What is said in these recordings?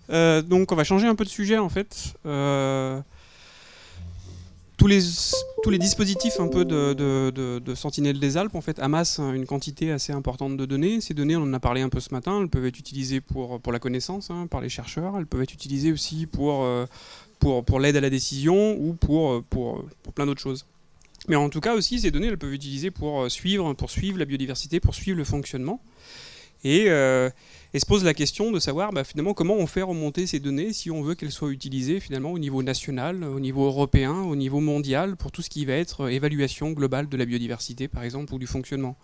Donc on va changer un peu de sujet en fait. Tous les, tous les dispositifs un peu de Sentinelle des Alpes en fait amassent une quantité assez importante de données. Ces données, on en a parlé un peu ce matin, elles peuvent être utilisées pour la connaissance par les chercheurs, elles peuvent être utilisées aussi pour l'aide à la décision ou pour plein d'autres choses. Mais en tout cas aussi, ces données, elles peuvent être utilisées pour suivre la biodiversité, pour suivre le fonctionnement. Et, euh, et se pose la question de savoir finalement comment on fait remonter ces données si on veut qu'elles soient utilisées finalement au niveau national, au niveau européen, au niveau mondial pour tout ce qui va être évaluation globale de la biodiversité par exemple ou du fonctionnement.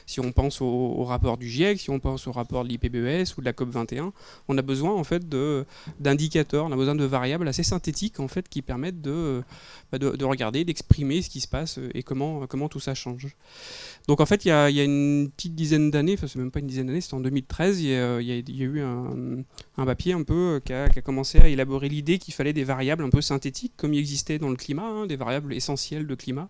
Si on pense au rapport du GIEC, si on pense au rapport de l'IPBES ou de la COP21, on a besoin en fait d'indicateurs, on a besoin de variables assez synthétiques en fait qui permettent de regarder, d'exprimer ce qui se passe et comment tout ça change. Donc en fait, il y a une petite dizaine d'années, enfin c'est même pas une dizaine d'années, c'était en 2013, il y a eu un papier un peu qui a commencé à élaborer l'idée qu'il fallait des variables un peu synthétiques, comme il existait dans le climat, des variables essentielles de climat,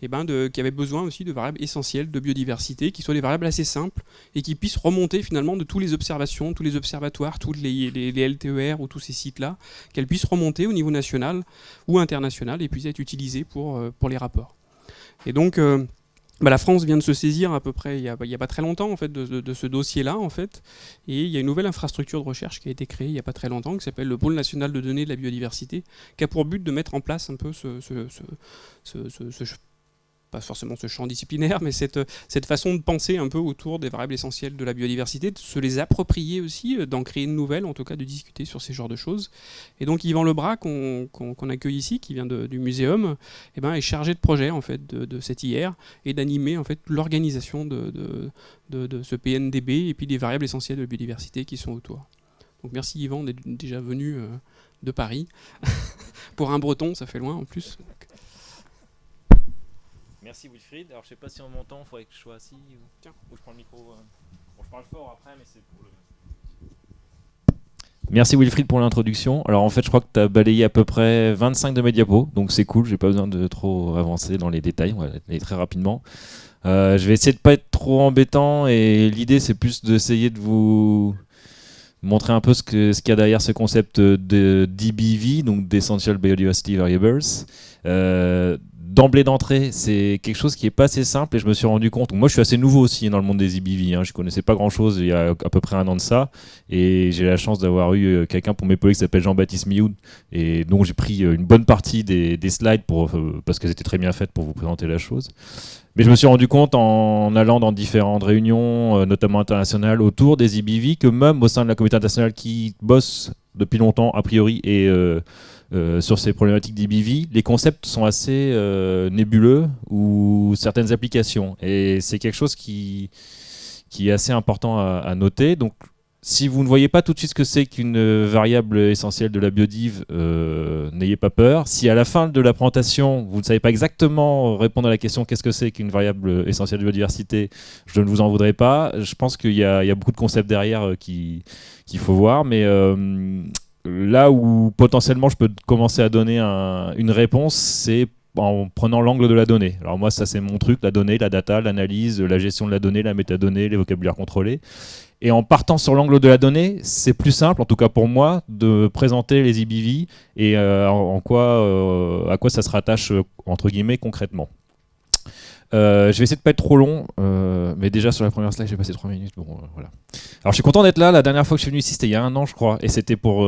et qui avaient besoin aussi de variables essentielles de biodiversité, qui soient des variables assez simples et qui puissent remonter finalement de toutes les observations, tous les observatoires, tous les LTER ou tous ces sites-là, qu'elles puissent remonter au niveau national ou international et puissent être utilisées pour les rapports. Et donc la France vient de se saisir à peu près il y a pas très longtemps en fait de ce dossier-là en fait, et il y a une nouvelle infrastructure de recherche qui a été créée il y a pas très longtemps qui s'appelle le Pôle national de données de la biodiversité, qui a pour but de mettre en place un peu pas forcément ce champ disciplinaire, mais cette façon de penser un peu autour des variables essentielles de la biodiversité, de se les approprier aussi, d'en créer une nouvelle, en tout cas de discuter sur ces genres de choses. Et donc Yvan Lebras, qu'on accueille ici, qui vient du muséum, est chargé de projet en fait, de cet IR et d'animer en fait, l'organisation de ce PNDB et puis des variables essentielles de la biodiversité qui sont autour. Donc merci Yvan d'être déjà venu de Paris. Pour un Breton, ça fait loin en plus. Merci Wilfried. Alors je sais pas si on m'entend, il faudrait que je sois assis ou je prends le micro. Bon, je parle fort après, mais c'est pour le. Merci Wilfried pour l'introduction. Alors en fait, je crois que tu as balayé à peu près 25 de mes diapos, donc c'est cool, j'ai pas besoin de trop avancer dans les détails, on va aller très rapidement. Je vais essayer de pas être trop embêtant et l'idée c'est plus d'essayer de vous montrer un peu ce qu'il y a derrière ce concept de DBV, donc d'Essential Biodiversity Variables. D'emblée d'entrée, c'est quelque chose qui n'est pas assez simple et je me suis rendu compte. Moi, je suis assez nouveau aussi dans le monde des EBV. Je ne connaissais pas grand-chose il y a à peu près un an de ça. Et j'ai la chance d'avoir eu quelqu'un pour m'épauler qui s'appelle Jean-Baptiste Mioud. Et donc, j'ai pris une bonne partie des slides parce qu'elles étaient très bien faites pour vous présenter la chose. Mais je me suis rendu compte en allant dans différentes réunions, notamment internationales, autour des EBV, que même au sein de la communauté internationale qui bosse depuis longtemps, a priori, et sur ces problématiques d'EBV, les concepts sont assez nébuleux ou certaines applications. Et c'est quelque chose qui est assez important à noter. Donc, si vous ne voyez pas tout de suite ce que c'est qu'une variable essentielle de la biodiv, n'ayez pas peur. Si à la fin de la présentation, vous ne savez pas exactement répondre à la question qu'est-ce que c'est qu'une variable essentielle de biodiversité, je ne vous en voudrais pas. Je pense qu'il y a beaucoup de concepts derrière qu'il faut voir, mais là où potentiellement je peux commencer à donner une réponse, c'est en prenant l'angle de la donnée. Alors moi, ça c'est mon truc, la donnée, la data, l'analyse, la gestion de la donnée, la métadonnée, les vocabulaires contrôlés. Et en partant sur l'angle de la donnée, c'est plus simple, en tout cas pour moi, de présenter les EBV et à quoi ça se rattache, entre guillemets, concrètement. Je vais essayer de pas être trop long, mais déjà sur la première slide, j'ai passé 3 minutes. Bon, voilà. Alors je suis content d'être là. La dernière fois que je suis venu ici, c'était il y a 1 an, je crois, et c'était pour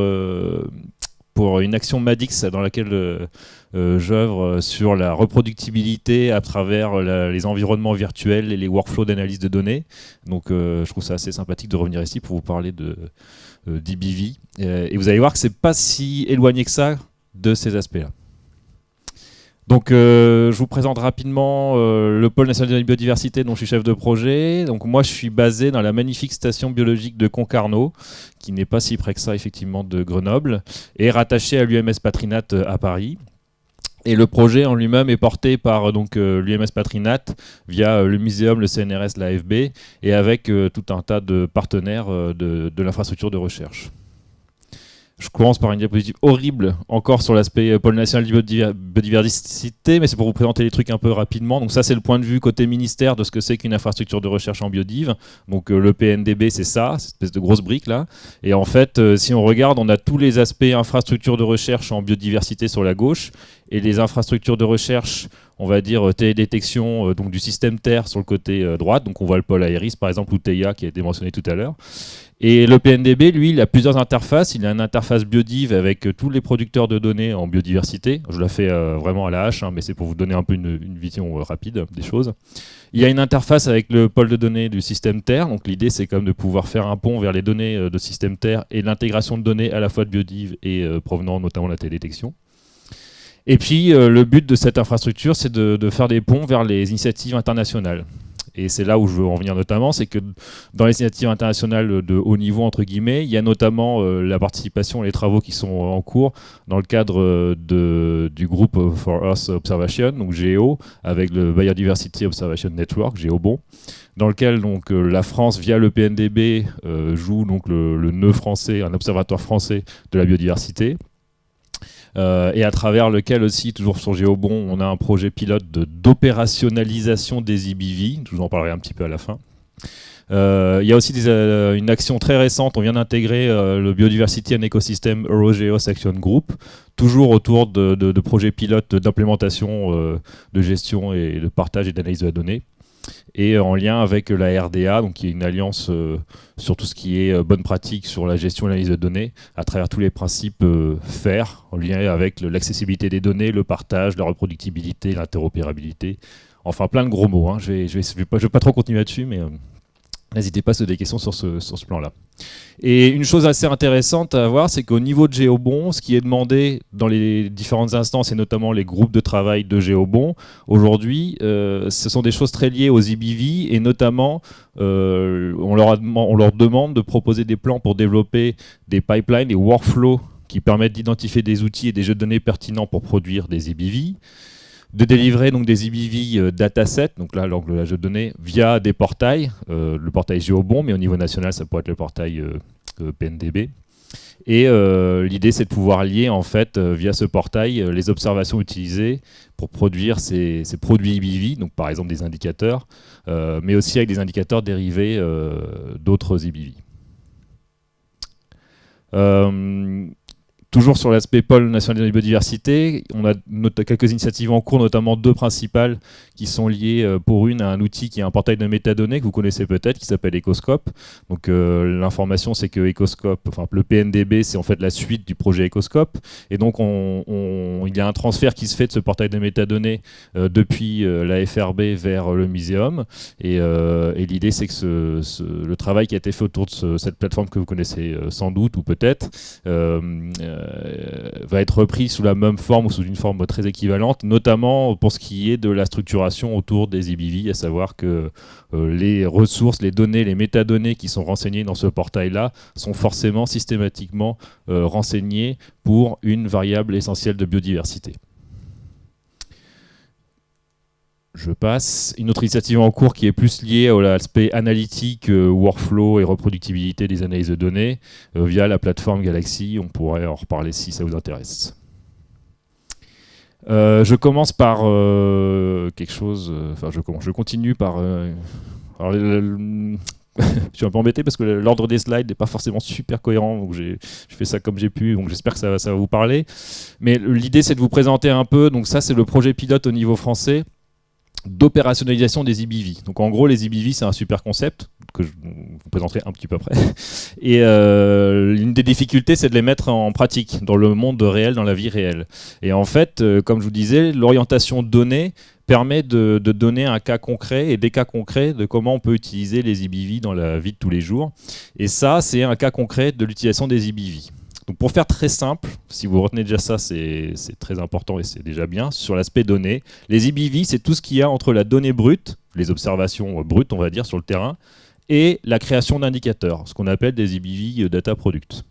une action Madix dans laquelle j'œuvre sur la reproductibilité à travers les environnements virtuels et les workflows d'analyse de données. Donc je trouve ça assez sympathique de revenir ici pour vous parler d'EBV. Et vous allez voir que c'est pas si éloigné que ça de ces aspects-là. Donc je vous présente rapidement le pôle national de la biodiversité dont je suis chef de projet. Donc moi je suis basé dans la magnifique station biologique de Concarneau, qui n'est pas si près que ça effectivement de Grenoble, et rattaché à l'UMS Patrinat à Paris. Et le projet en lui-même est porté par l'UMS Patrinat via le muséum, le CNRS, l'AFB, et avec tout un tas de partenaires de l'infrastructure de recherche. Je commence par une diapositive horrible, encore sur l'aspect pôle national de biodiversité, mais c'est pour vous présenter les trucs un peu rapidement. Donc ça, c'est le point de vue côté ministère de ce que c'est qu'une infrastructure de recherche en biodiv. Donc le PNDB, c'est ça, cette espèce de grosse brique là. Et en fait, si on regarde, on a tous les aspects infrastructure de recherche en biodiversité sur la gauche, et les infrastructures de recherche, on va dire télédétection, donc du système Terre sur le côté droite. Donc on voit le pôle Aéris par exemple, ou TEIA qui a été mentionné tout à l'heure. Et le PNDB, lui, il a plusieurs interfaces. Il a une interface biodiv avec tous les producteurs de données en biodiversité. Je la fais vraiment à la hache, mais c'est pour vous donner un peu une vision rapide des choses. Il y a une interface avec le pôle de données du système Terre. Donc l'idée, c'est comme de pouvoir faire un pont vers les données de système Terre et l'intégration de données à la fois de biodiv et provenant notamment de la télédétection. Et puis, le but de cette infrastructure, c'est de faire des ponts vers les initiatives internationales. Et c'est là où je veux en venir notamment, c'est que dans les initiatives internationales de haut niveau, entre guillemets, il y a notamment la participation et les travaux qui sont en cours dans le cadre du groupe For Earth Observation, donc GEO, avec le Biodiversity Observation Network, GEOBON, dans lequel donc, la France, via le PNDB, joue donc, le nœud français, un observatoire français de la biodiversité. Et à travers lequel aussi, toujours sur GEOBON, on a un projet pilote d'opérationnalisation des IBV, je vous en parlerai un petit peu à la fin. Il y a aussi une action très récente, on vient d'intégrer le Biodiversity and Ecosystem EuroGeos Action Group, toujours autour de projets pilotes d'implémentation, de gestion et de partage et d'analyse de la donnée. Et en lien avec la RDA, donc qui est une alliance sur tout ce qui est bonne pratique sur la gestion et l'analyse de données, à travers tous les principes FAIR, en lien avec l'accessibilité des données, le partage, la reproductibilité, l'interopérabilité. Enfin, plein de gros mots. Je vais pas trop continuer là-dessus, mais n'hésitez pas à se poser des questions sur ce plan-là. Et une chose assez intéressante à voir, c'est qu'au niveau de GEOBON, ce qui est demandé dans les différentes instances, et notamment les groupes de travail de GEOBON, aujourd'hui, ce sont des choses très liées aux IBV, et notamment, on leur demande de proposer des plans pour développer des pipelines, des workflows qui permettent d'identifier des outils et des jeux de données pertinents pour produire des IBV, de délivrer donc des IBV datasets, donc là l'angle de la jeu de données, via des portails, le portail GEOBON, mais au niveau national ça pourrait être le portail PNDB. Et l'idée c'est de pouvoir lier en fait via ce portail les observations utilisées pour produire ces produits IBV, donc par exemple des indicateurs, mais aussi avec des indicateurs dérivés d'autres IBV. Toujours sur l'aspect pôle national de la biodiversité, on a quelques initiatives en cours, notamment deux principales qui sont liées pour une à un outil qui est un portail de métadonnées que vous connaissez peut-être, qui s'appelle Ecoscope. Donc l'information c'est que Ecoscope, enfin le PNDB c'est en fait la suite du projet Ecoscope, et donc il y a un transfert qui se fait de ce portail de métadonnées depuis la FRB vers le muséum, et l'idée c'est que le travail qui a été fait autour de cette plateforme que vous connaissez sans doute ou peut-être, va être repris sous la même forme ou sous une forme très équivalente, notamment pour ce qui est de la structuration autour des IBV, à savoir que les ressources, les données, les métadonnées qui sont renseignées dans ce portail-là sont forcément systématiquement renseignées pour une variable essentielle de biodiversité. Je passe. Une autre initiative en cours qui est plus liée à l'aspect analytique, workflow et reproductibilité des analyses de données via la plateforme Galaxy. On pourrait en reparler si ça vous intéresse. Je commence par quelque chose. Enfin, je continue par. Alors, je suis un peu embêté parce que l'ordre des slides n'est pas forcément super cohérent, donc je fais ça comme j'ai pu, donc j'espère que ça va vous parler. Mais l'idée, c'est de vous présenter un peu. Donc ça, c'est le projet pilote au niveau français d'opérationnalisation des IBV. Donc en gros, les IBV, c'est un super concept que je vous présenterai un petit peu après. Et l'une des difficultés, c'est de les mettre en pratique dans le monde réel, dans la vie réelle. Et en fait, comme je vous disais, l'orientation donnée permet de donner un cas concret et des cas concrets de comment on peut utiliser les IBV dans la vie de tous les jours. Et ça, c'est un cas concret de l'utilisation des IBV. Donc pour faire très simple, si vous retenez déjà ça, c'est très important et c'est déjà bien, sur l'aspect données, les IBV, c'est tout ce qu'il y a entre la donnée brute, les observations brutes, on va dire, sur le terrain, et la création d'indicateurs, ce qu'on appelle des IBV Data Products.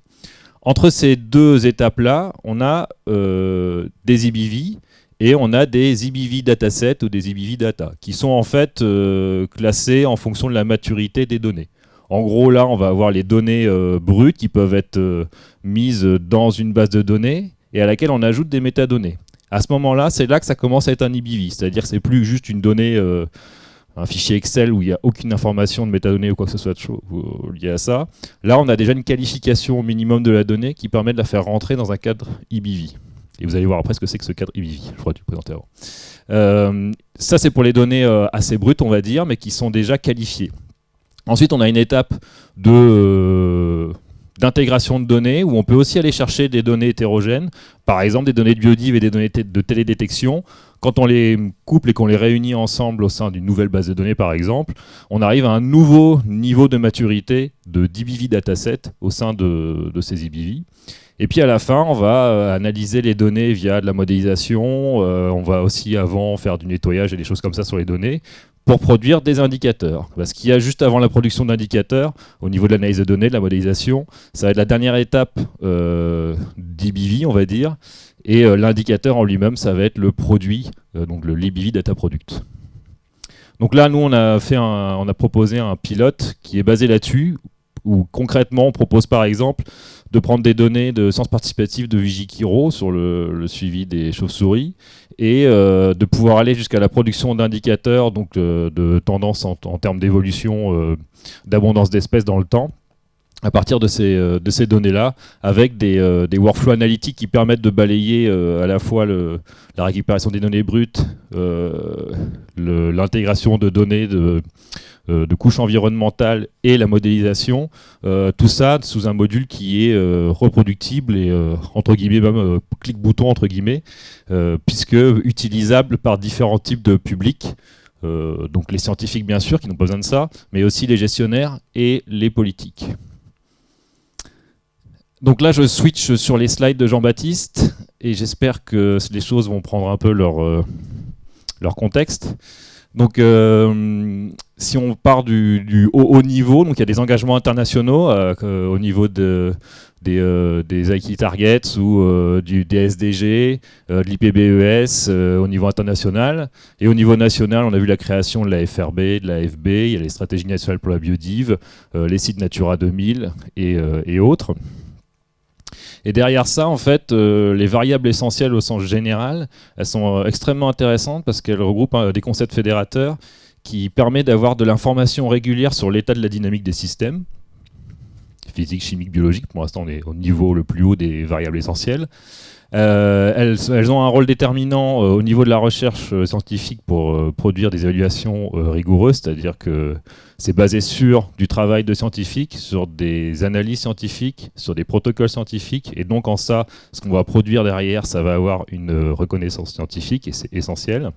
Entre ces deux étapes-là, on a des IBV et on a des IBV Datasets ou des IBV Data, qui sont en fait classés en fonction de la maturité des données. En gros, là, on va avoir les données brutes qui peuvent être mises dans une base de données et à laquelle on ajoute des métadonnées. À ce moment-là, c'est là que ça commence à être un EBV, c'est-à-dire que c'est plus juste une donnée, un fichier Excel où il n'y a aucune information de métadonnées ou quoi que ce soit lié à ça. Là, on a déjà une qualification au minimum de la donnée qui permet de la faire rentrer dans un cadre EBV. Et vous allez voir après ce que c'est que ce cadre EBV, je crois que tu le présentais avant. Ça, c'est pour les données assez brutes, on va dire, mais qui sont déjà qualifiées. Ensuite, on a une étape d'intégration de données où on peut aussi aller chercher des données hétérogènes, par exemple des données de biodiv et des données de télédétection. Quand on les couple et qu'on les réunit ensemble au sein d'une nouvelle base de données, par exemple, on arrive à un nouveau niveau de maturité de DBV dataset au sein de ces EBV. Et puis à la fin, on va analyser les données via de la modélisation. On va aussi avant faire du nettoyage et des choses comme ça sur les données pour produire des indicateurs. Parce qu'il y a juste avant la production d'indicateurs, au niveau de l'analyse de données, de la modélisation, ça va être la dernière étape d'EBV, on va dire. Et l'indicateur en lui-même, ça va être le produit, donc le l'EBV Data Product. Donc là, nous, on a proposé un pilote qui est basé là-dessus, où concrètement, on propose par exemple de prendre des données de sens participatif de Vigikiro sur le suivi des chauves-souris et de pouvoir aller jusqu'à la production d'indicateurs, donc de tendance en termes d'évolution d'abondance d'espèces dans le temps, à partir de ces données-là, avec des workflows analytiques qui permettent de balayer à la fois la récupération des données brutes, l'intégration de données de couches environnementales et la modélisation, tout ça sous un module qui est reproductible et entre guillemets même clic-bouton entre guillemets, puisque utilisable par différents types de publics, donc les scientifiques bien sûr qui n'ont pas besoin de ça, mais aussi les gestionnaires et les politiques. Donc là je switch sur les slides de Jean-Baptiste et j'espère que les choses vont prendre un peu leur contexte. Donc, si on part du haut niveau, donc il y a des engagements internationaux au niveau des IT Targets ou des SDG, de l'IPBES au niveau international. Et au niveau national, on a vu la création de la FRB, de la FB, il y a les stratégies nationales pour la biodive, les sites Natura 2000 et autres. Et derrière ça, en fait, les variables essentielles au sens général, elles sont extrêmement intéressantes parce qu'elles regroupent des concepts fédérateurs qui permettent d'avoir de l'information régulière sur l'état de la dynamique des systèmes, physique, chimique, biologique. Pour l'instant, on est au niveau le plus haut des variables essentielles. Elles ont un rôle déterminant au niveau de la recherche scientifique pour produire des évaluations rigoureuses, c'est-à-dire que c'est basé sur du travail de scientifiques, sur des analyses scientifiques, sur des protocoles scientifiques, et donc en ça, ce qu'on va produire derrière, ça va avoir une reconnaissance scientifique, et c'est essentiel.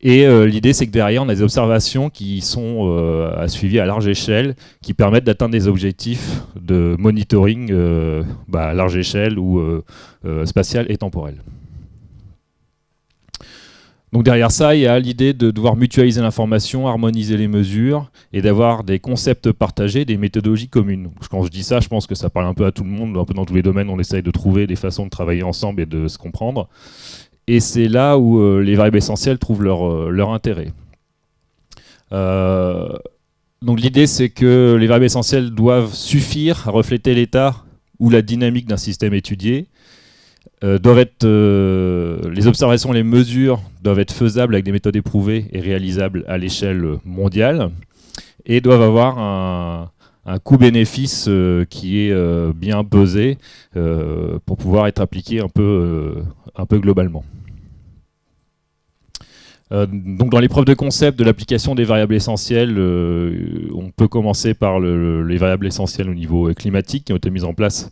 Et l'idée, c'est que derrière, on a des observations qui sont suivies à large échelle, qui permettent d'atteindre des objectifs de monitoring à large échelle ou spatial et temporel. Donc derrière ça, il y a l'idée de devoir mutualiser l'information, harmoniser les mesures et d'avoir des concepts partagés, des méthodologies communes. Donc, quand je dis ça, je pense que ça parle un peu à tout le monde, un peu dans tous les domaines, on essaye de trouver des façons de travailler ensemble et de se comprendre. Et c'est là où les variables essentielles trouvent leur intérêt. Donc l'idée, c'est que les variables essentielles doivent suffire à refléter l'état ou la dynamique d'un système étudié. Les observations, les mesures doivent être faisables avec des méthodes éprouvées et réalisables à l'échelle mondiale et doivent avoir un coût-bénéfice qui est bien pesé pour pouvoir être appliqué un peu globalement. Donc dans les preuves de concept de l'application des variables essentielles, on peut commencer par les variables essentielles au niveau climatique qui ont été mises en place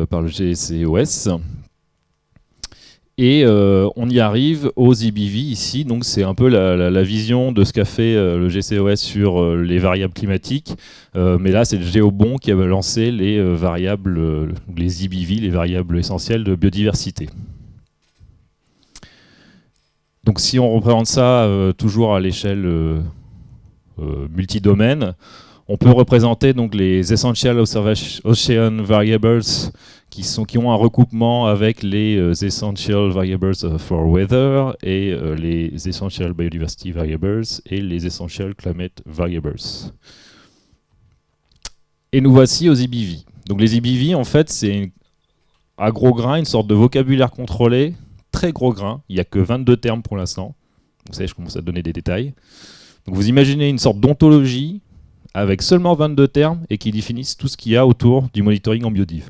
par le GCOS. Et on y arrive aux EBV ici, donc c'est un peu la vision de ce qu'a fait le GCOS sur les variables climatiques, mais là c'est le GEOBON qui a lancé les variables, les EBV, les variables essentielles de biodiversité. Donc si on représente ça toujours à l'échelle multidomaine, on peut représenter donc les Essential Ocean Variables qui ont un recoupement avec les Essential Variables for Weather et les Essential Biodiversity Variables et les Essential Climate Variables. Et nous voici aux EBV. Donc les EBV, en fait, c'est à gros grain, une sorte de vocabulaire contrôlé, très gros grain. Il n'y a que 22 termes pour l'instant. Vous savez, je commence à donner des détails. Donc vous imaginez une sorte d'ontologie avec seulement 22 termes et qui définissent tout ce qu'il y a autour du monitoring en biodiv.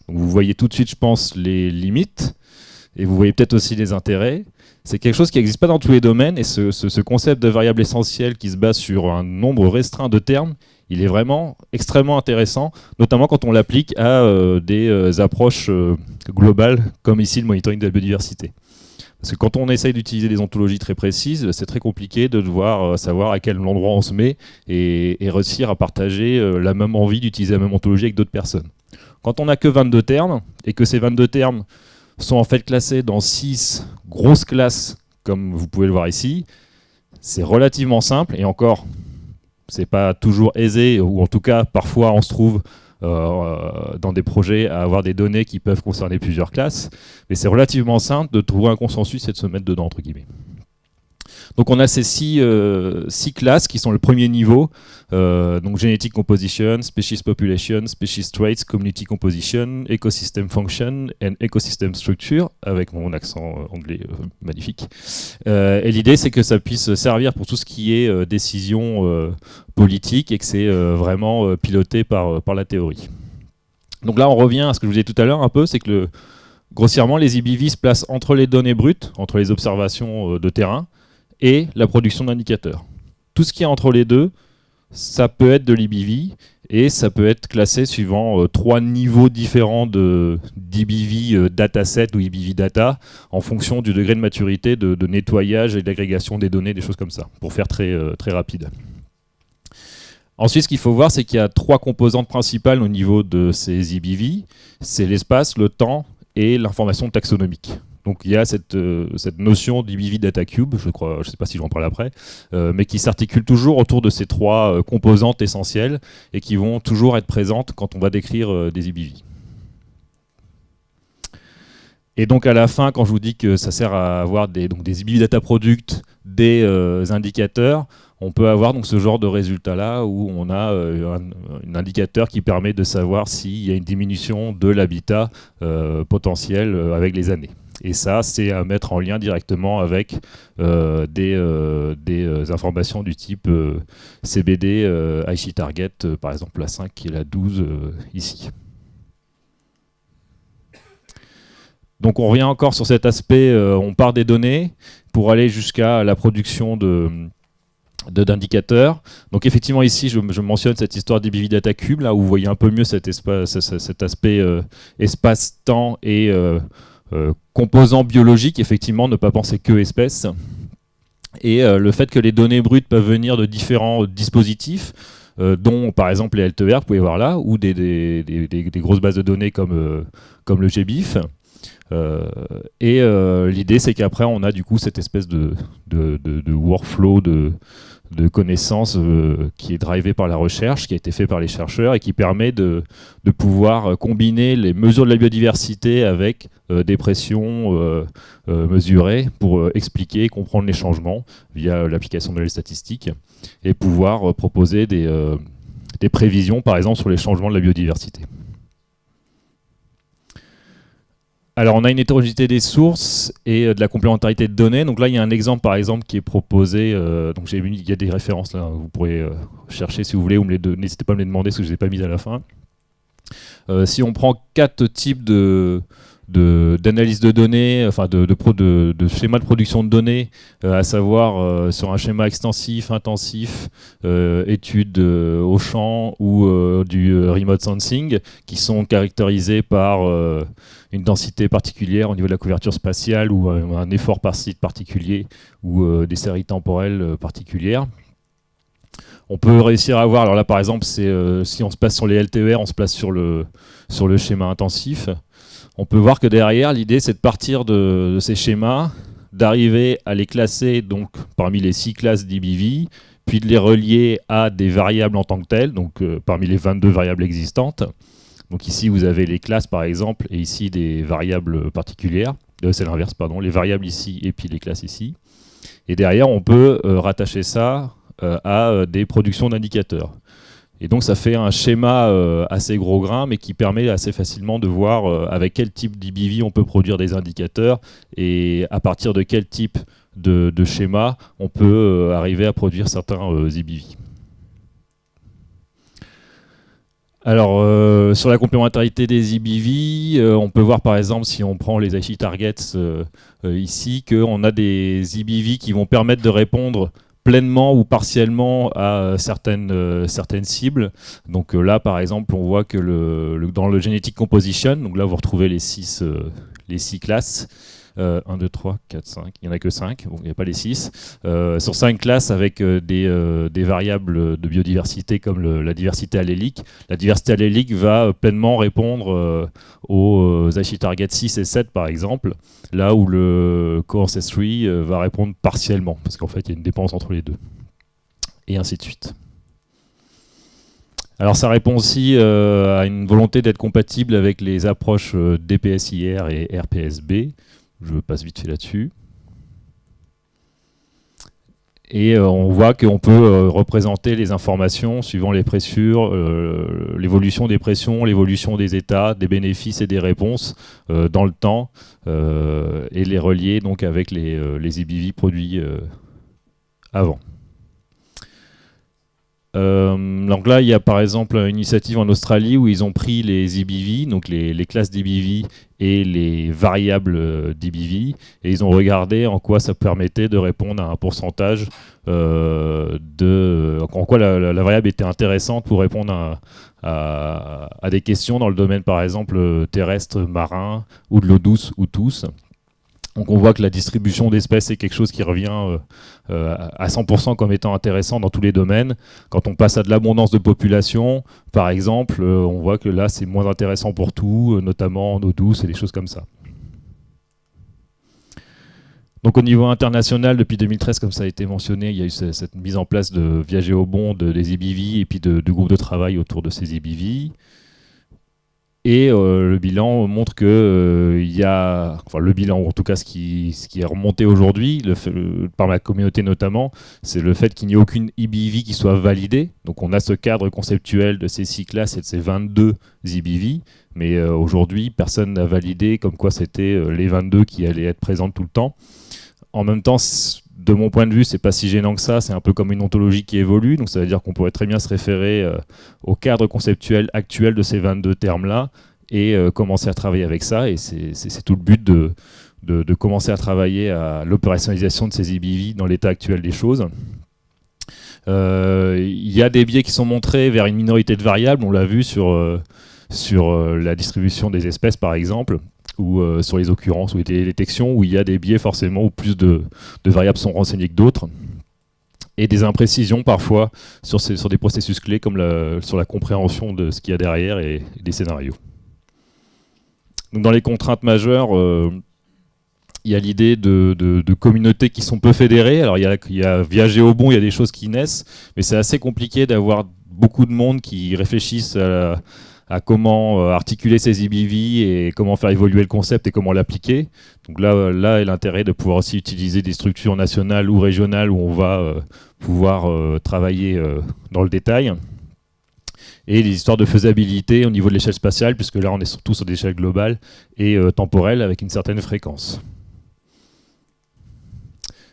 Donc vous voyez tout de suite, je pense, les limites et vous voyez peut-être aussi les intérêts. C'est quelque chose qui n'existe pas dans tous les domaines et ce concept de variable essentielle qui se base sur un nombre restreint de termes, il est vraiment extrêmement intéressant, notamment quand on l'applique à des approches globales comme ici le monitoring de la biodiversité. Parce que quand on essaye d'utiliser des ontologies très précises, c'est très compliqué de devoir savoir à quel endroit on se met et réussir à partager la même envie d'utiliser la même ontologie avec d'autres personnes. Quand on n'a que 22 termes, et que ces 22 termes sont en fait classés dans 6 grosses classes, comme vous pouvez le voir ici, c'est relativement simple, et encore, c'est pas toujours aisé, ou en tout cas, parfois on se trouve dans des projets à avoir des données qui peuvent concerner plusieurs classes, mais c'est relativement simple de trouver un consensus et de se mettre dedans, entre guillemets. Donc on a ces 6 classes qui sont le premier niveau, donc Genetic Composition, Species Population, Species Traits, Community Composition, Ecosystem Function and Ecosystem Structure, avec mon accent anglais magnifique. Et l'idée c'est que ça puisse servir pour tout ce qui est décision politique et que c'est vraiment piloté par la théorie. Donc là on revient à ce que je vous disais tout à l'heure un peu, c'est que grossièrement les EBV se placent entre les données brutes, entre les observations de terrain, et la production d'indicateurs. Tout ce qui est entre les deux, ça peut être de l'EBV et ça peut être classé suivant 3 niveaux différents d'EBV dataset ou EBV data en fonction du degré de maturité de nettoyage et d'agrégation des données, des choses comme ça, pour faire très rapide. Ensuite, ce qu'il faut voir, c'est qu'il y a 3 composantes principales au niveau de ces EBV. C'est l'espace, le temps et l'information taxonomique. Donc il y a cette notion d'EBV Data Cube, je ne sais pas si j'en parle après, mais qui s'articule toujours autour de ces 3 composantes essentielles et qui vont toujours être présentes quand on va décrire des EBV. Et donc à la fin, quand je vous dis que ça sert à avoir des EBV Data Product, des indicateurs, on peut avoir donc ce genre de résultat-là où on a un indicateur qui permet de savoir s'il y a une diminution de l'habitat potentiel avec les années. Et ça, c'est à mettre en lien directement avec des informations du type CBD, IC Target, par exemple la 5 qui est la 12 ici. Donc on revient encore sur cet aspect, on part des données pour aller jusqu'à la production d'indicateurs. Donc effectivement ici je mentionne cette histoire d'EBV Data Cube, là où vous voyez un peu mieux cet aspect espace-temps et composants biologiques, effectivement, ne pas penser que espèces. Et le fait que les données brutes peuvent venir de différents dispositifs, dont par exemple les LTER, vous pouvez voir là, ou des grosses bases de données comme le GBIF. Et l'idée c'est qu'après on a du coup cette espèce de workflow de connaissances qui est drivé par la recherche, qui a été fait par les chercheurs et qui permet de pouvoir combiner les mesures de la biodiversité avec des pressions mesurées pour expliquer et comprendre les changements via l'application de la statistique et pouvoir proposer des prévisions par exemple sur les changements de la biodiversité. Alors on a une hétérogénéité des sources et de la complémentarité de données. Donc là il y a un exemple par exemple qui est proposé. Donc il y a des références là, vous pourrez chercher si vous voulez, ou n'hésitez pas à me les demander parce que je ne les ai pas mises à la fin. Si on prend 4 types d'analyse de données, enfin de schéma de production de données, à savoir sur un schéma extensif, intensif, études au champ ou du remote sensing, qui sont caractérisés par une densité particulière au niveau de la couverture spatiale ou un effort par site particulier ou des séries temporelles particulières. On peut réussir à avoir, alors là par exemple, si on se place sur les LTER, on se place sur le schéma intensif. On peut voir que derrière, l'idée c'est de partir de ces schémas, d'arriver à les classer donc, parmi les 6 classes d'EBV, puis de les relier à des variables en tant que telles, donc parmi les 22 variables existantes. Donc ici vous avez les classes par exemple, et ici des variables particulières. C'est l'inverse, pardon, les variables ici et puis les classes ici. Et derrière on peut rattacher ça à des productions d'indicateurs. Et donc ça fait un schéma assez gros grain, mais qui permet assez facilement de voir avec quel type d'IBV on peut produire des indicateurs et à partir de quel type de schéma on peut arriver à produire certains IBV. Alors, sur la complémentarité des IBV, on peut voir par exemple, si on prend les IC targets ici, qu'on a des IBV qui vont permettre de répondre pleinement ou partiellement à certaines cibles. Donc là, par exemple, on voit que dans le Genetic Composition, donc là vous retrouvez les six classes, 1, 2, 3, 4, 5, il n'y en a que 5, bon, il n'y a pas les 6. Sur 5 classes avec des variables de biodiversité comme la diversité allélique. La diversité allélique va pleinement répondre aux IC targets 6 et 7 par exemple, là où le co-ancestry va répondre partiellement, parce qu'en fait il y a une dépendance entre les deux. Et ainsi de suite. Alors ça répond aussi à une volonté d'être compatible avec les approches DPSIR et RPSB. Je passe vite fait là-dessus. Et on voit qu'on peut représenter les informations suivant les pressures, l'évolution des pressions, l'évolution des états, des bénéfices et des réponses dans le temps, et les relier donc avec les IBV produits avant. Donc là, il y a par exemple une initiative en Australie où ils ont pris les IBV, donc les classes d'IBV et les variables d'IBV, et ils ont regardé en quoi ça permettait de répondre à un pourcentage en quoi la variable était intéressante pour répondre à des questions dans le domaine par exemple terrestre, marin, ou de l'eau douce ou tous. Donc on voit que la distribution d'espèces est quelque chose qui revient à 100% comme étant intéressant dans tous les domaines. Quand on passe à de l'abondance de population, par exemple, on voit que là c'est moins intéressant pour tout, notamment en eau douce et des choses comme ça. Donc au niveau international, depuis 2013, comme ça a été mentionné, il y a eu cette mise en place de via Géobond des IBV et puis de groupes de travail autour de ces IBV. Et le bilan montre que il y a, enfin le bilan, ou en tout cas ce qui est remonté aujourd'hui, par la communauté notamment, c'est le fait qu'il n'y ait aucune IBV qui soit validée. Donc on a ce cadre conceptuel de ces 6 classes et de ces 22 IBV, mais aujourd'hui personne n'a validé comme quoi c'était les 22 qui allaient être présentes tout le temps. En même temps, de mon point de vue, c'est pas si gênant que ça, c'est un peu comme une ontologie qui évolue, donc ça veut dire qu'on pourrait très bien se référer au cadre conceptuel actuel de ces 22 termes-là et commencer à travailler avec ça, et c'est tout le but de commencer à travailler à l'opérationnalisation de ces IBV dans l'état actuel des choses. Il y a des biais qui sont montrés vers une minorité de variables, on l'a vu sur la distribution des espèces par exemple, ou sur les occurrences ou les détections, où il y a des biais forcément où plus de variables sont renseignées que d'autres, et des imprécisions parfois sur des processus clés comme sur la compréhension de ce qu'il y a derrière et des scénarios. Donc dans les contraintes majeures, il y a l'idée de communautés qui sont peu fédérées. Alors il y a via Géobond, il y a des choses qui naissent, mais c'est assez compliqué d'avoir beaucoup de monde qui réfléchissent à comment articuler ces IBV et comment faire évoluer le concept et comment l'appliquer. Donc là est l'intérêt de pouvoir aussi utiliser des structures nationales ou régionales où on va pouvoir travailler dans le détail. Et les histoires de faisabilité au niveau de l'échelle spatiale, puisque là on est surtout sur des échelles globales et temporelles avec une certaine fréquence.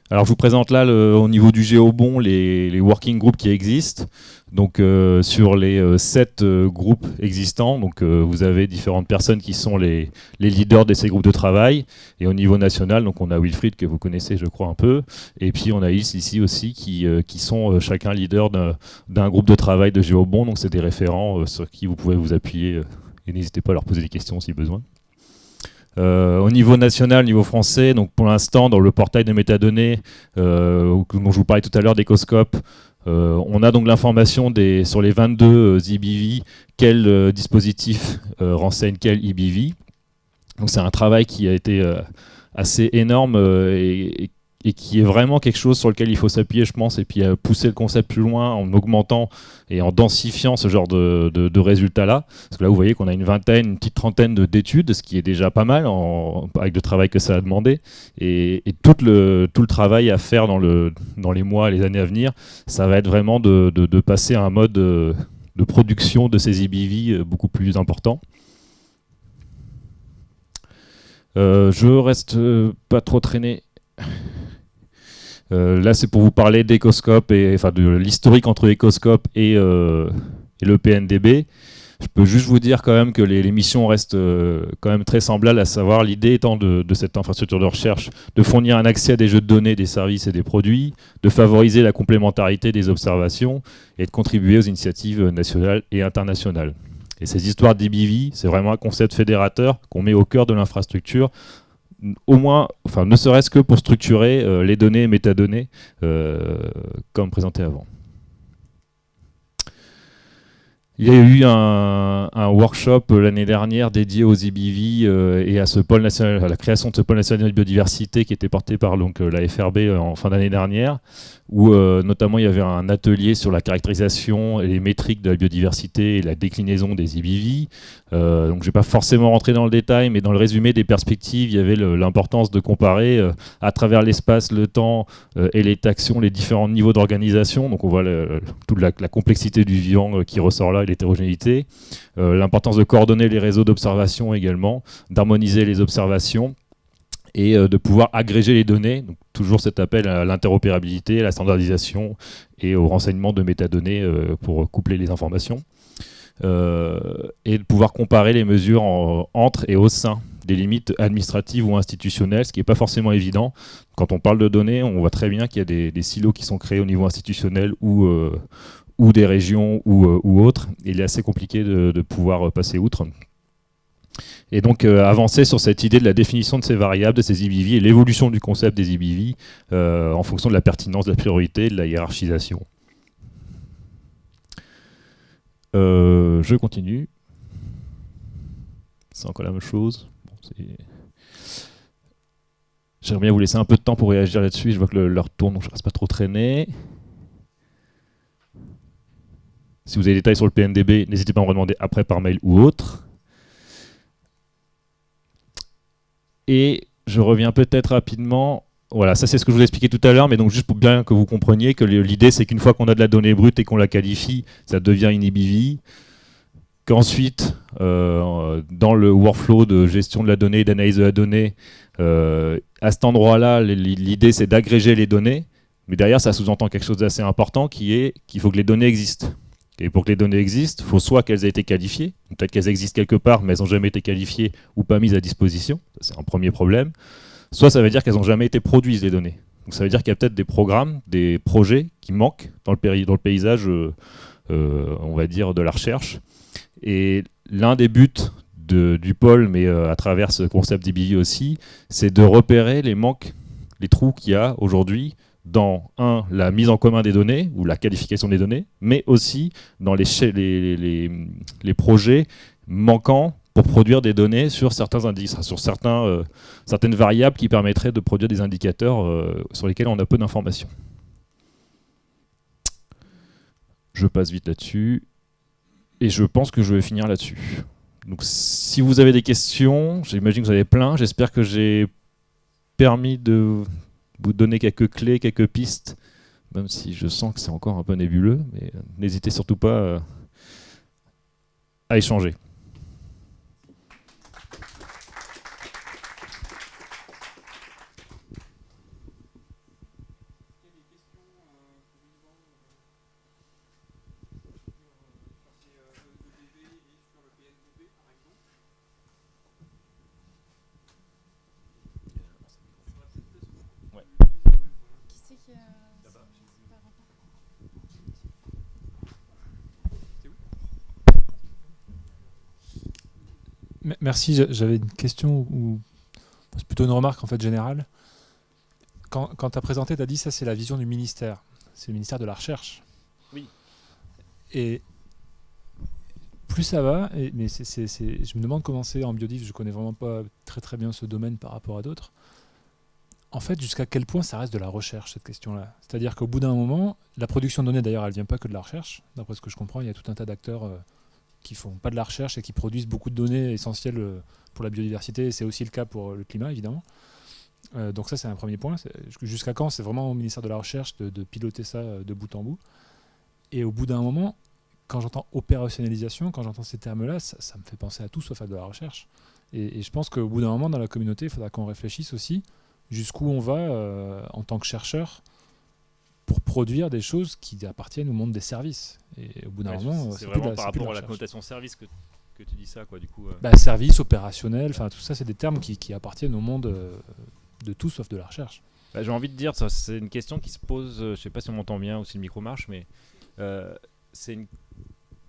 Alors je vous présente là au niveau du Géobond les working groups qui existent. Donc sur les 7 groupes existants, donc vous avez différentes personnes qui sont les leaders de ces groupes de travail. Et au niveau national, donc on a Wilfried que vous connaissez je crois un peu, et puis on a Is ici aussi qui sont chacun leader d'un groupe de travail de Géobond. Donc c'est des référents sur qui vous pouvez vous appuyer et n'hésitez pas à leur poser des questions si besoin. Au niveau national, au niveau français, donc pour l'instant dans le portail de métadonnées dont je vous parlais tout à l'heure d'Ecoscope, on a donc l'information sur les 22 IBV, quel dispositif renseigne quel IBV. Donc c'est un travail qui a été assez énorme et qui est vraiment quelque chose sur lequel il faut s'appuyer, je pense, et puis pousser le concept plus loin en augmentant et en densifiant ce genre de résultats-là. Parce que là, vous voyez qu'on a une petite trentaine d'études, ce qui est déjà pas mal avec le travail que ça a demandé. Et tout le travail à faire dans les mois et les années à venir, ça va être vraiment de passer à un mode de production de ces IBV beaucoup plus importants. Je reste pas trop traîné. Là, c'est pour vous parler d'Ecoscope et enfin de l'historique entre Ecoscope et le PNDB. Je peux juste vous dire quand même que les missions restent quand même très semblables, à savoir l'idée étant de cette infrastructure de recherche de fournir un accès à des jeux de données, des services et des produits, de favoriser la complémentarité des observations et de contribuer aux initiatives nationales et internationales. Et ces histoires d'IBV, c'est vraiment un concept fédérateur qu'on met au cœur de l'infrastructure, au moins, enfin, ne serait-ce que pour structurer les données et métadonnées comme présenté avant. Il y a eu un workshop l'année dernière dédié aux IBV et à ce pôle national, à la création de ce pôle national de biodiversité qui était porté par donc, la FRB en fin d'année dernière, où notamment il y avait un atelier sur la caractérisation et les métriques de la biodiversité et la déclinaison des IBV. Donc je ne vais pas forcément rentrer dans le détail, mais dans le résumé des perspectives, il y avait l'importance de comparer à travers l'espace, le temps et les taxons, les différents niveaux d'organisation. Donc on voit toute la complexité du vivant qui ressort là, et l'hétérogénéité. L'importance de coordonner les réseaux d'observation également, d'harmoniser les observations et de pouvoir agréger les données. Donc, toujours cet appel à l'interopérabilité, à la standardisation et au renseignement de métadonnées pour coupler les informations. Et de pouvoir comparer les mesures entre et au sein des limites administratives ou institutionnelles, ce qui n'est pas forcément évident. Quand on parle de données, on voit très bien qu'il y a des silos qui sont créés au niveau institutionnel ou des régions ou autres. Il est assez compliqué de pouvoir passer outre. Et donc avancer sur cette idée de la définition de ces variables, de ces IBV et l'évolution du concept des IBV en fonction de la pertinence, de la priorité, de la hiérarchisation. Je continue. C'est encore la même chose. Bon, j'aimerais bien vous laisser un peu de temps pour réagir là-dessus. Je vois que l'heure tourne, donc je ne reste pas trop traîné. Si vous avez des détails sur le PNDB, n'hésitez pas à me redemander après par mail ou autre. Et je reviens peut-être rapidement. Voilà, ça c'est ce que je vous ai expliqué tout à l'heure, mais donc juste pour bien que vous compreniez que l'idée c'est qu'une fois qu'on a de la donnée brute et qu'on la qualifie, ça devient une IBV. Qu'ensuite, dans le workflow de gestion de la donnée et d'analyse de la donnée, à cet endroit-là, l'idée c'est d'agréger les données, mais derrière ça sous-entend quelque chose d'assez important qui est qu'il faut que les données existent. Et pour que les données existent, il faut soit qu'elles aient été qualifiées, peut-être qu'elles existent quelque part, mais elles n'ont jamais été qualifiées ou pas mises à disposition, c'est un premier problème. Soit ça veut dire qu'elles n'ont jamais été produites, les données. Donc ça veut dire qu'il y a peut-être des programmes, des projets qui manquent dans le paysage, on va dire, de la recherche. Et l'un des buts du pôle, mais à travers ce concept d'IBV aussi, c'est de repérer les manques, les trous qu'il y a aujourd'hui dans, la mise en commun des données, ou la qualification des données, mais aussi dans les projets manquants pour produire des données sur certains indices, sur certaines variables qui permettraient de produire des indicateurs sur lesquels on a peu d'informations. Je passe vite là-dessus, et je pense que je vais finir là-dessus. Donc si vous avez des questions, j'imagine que vous en avez plein, j'espère que j'ai permis de vous donner quelques clés, quelques pistes, même si je sens que c'est encore un peu nébuleux, mais n'hésitez surtout pas à échanger. Merci, j'avais une question, ou c'est plutôt une remarque en fait générale. Quand tu as présenté, tu as dit ça c'est la vision du ministère. C'est le ministère de la Recherche. Oui. Et plus ça va, mais je me demande comment c'est en biodiff, je connais vraiment pas très bien ce domaine par rapport à d'autres. En fait, jusqu'à quel point ça reste de la recherche, cette question-là? C'est-à-dire qu'au bout d'un moment, la production de données d'ailleurs, elle vient pas que de la recherche. D'après ce que je comprends, il y a tout un tas d'acteurs qui font pas de la recherche et qui produisent beaucoup de données essentielles pour la biodiversité, et c'est aussi le cas pour le climat évidemment. Donc ça c'est un premier point. Jusqu'à quand c'est vraiment au ministère de la Recherche de piloter ça de bout en bout. Et au bout d'un moment, quand j'entends opérationnalisation, quand j'entends ces termes-là, ça me fait penser à tout sauf à de la recherche. Et je pense qu'au bout d'un moment, dans la communauté, il faudra qu'on réfléchisse aussi jusqu'où on va en tant que chercheur pour produire des choses qui appartiennent au monde des services. Et au bout d'un moment, c'est plus vraiment de par c'est plus de rapport à la recherche. connotation service que tu dis ça, quoi, du coup. Service, opérationnel, tout ça, c'est des termes qui appartiennent au monde de tout sauf de la recherche. J'ai envie de dire, ça, c'est une question qui se pose, je sais pas si on m'entend bien ou si le micro marche, mais c'est une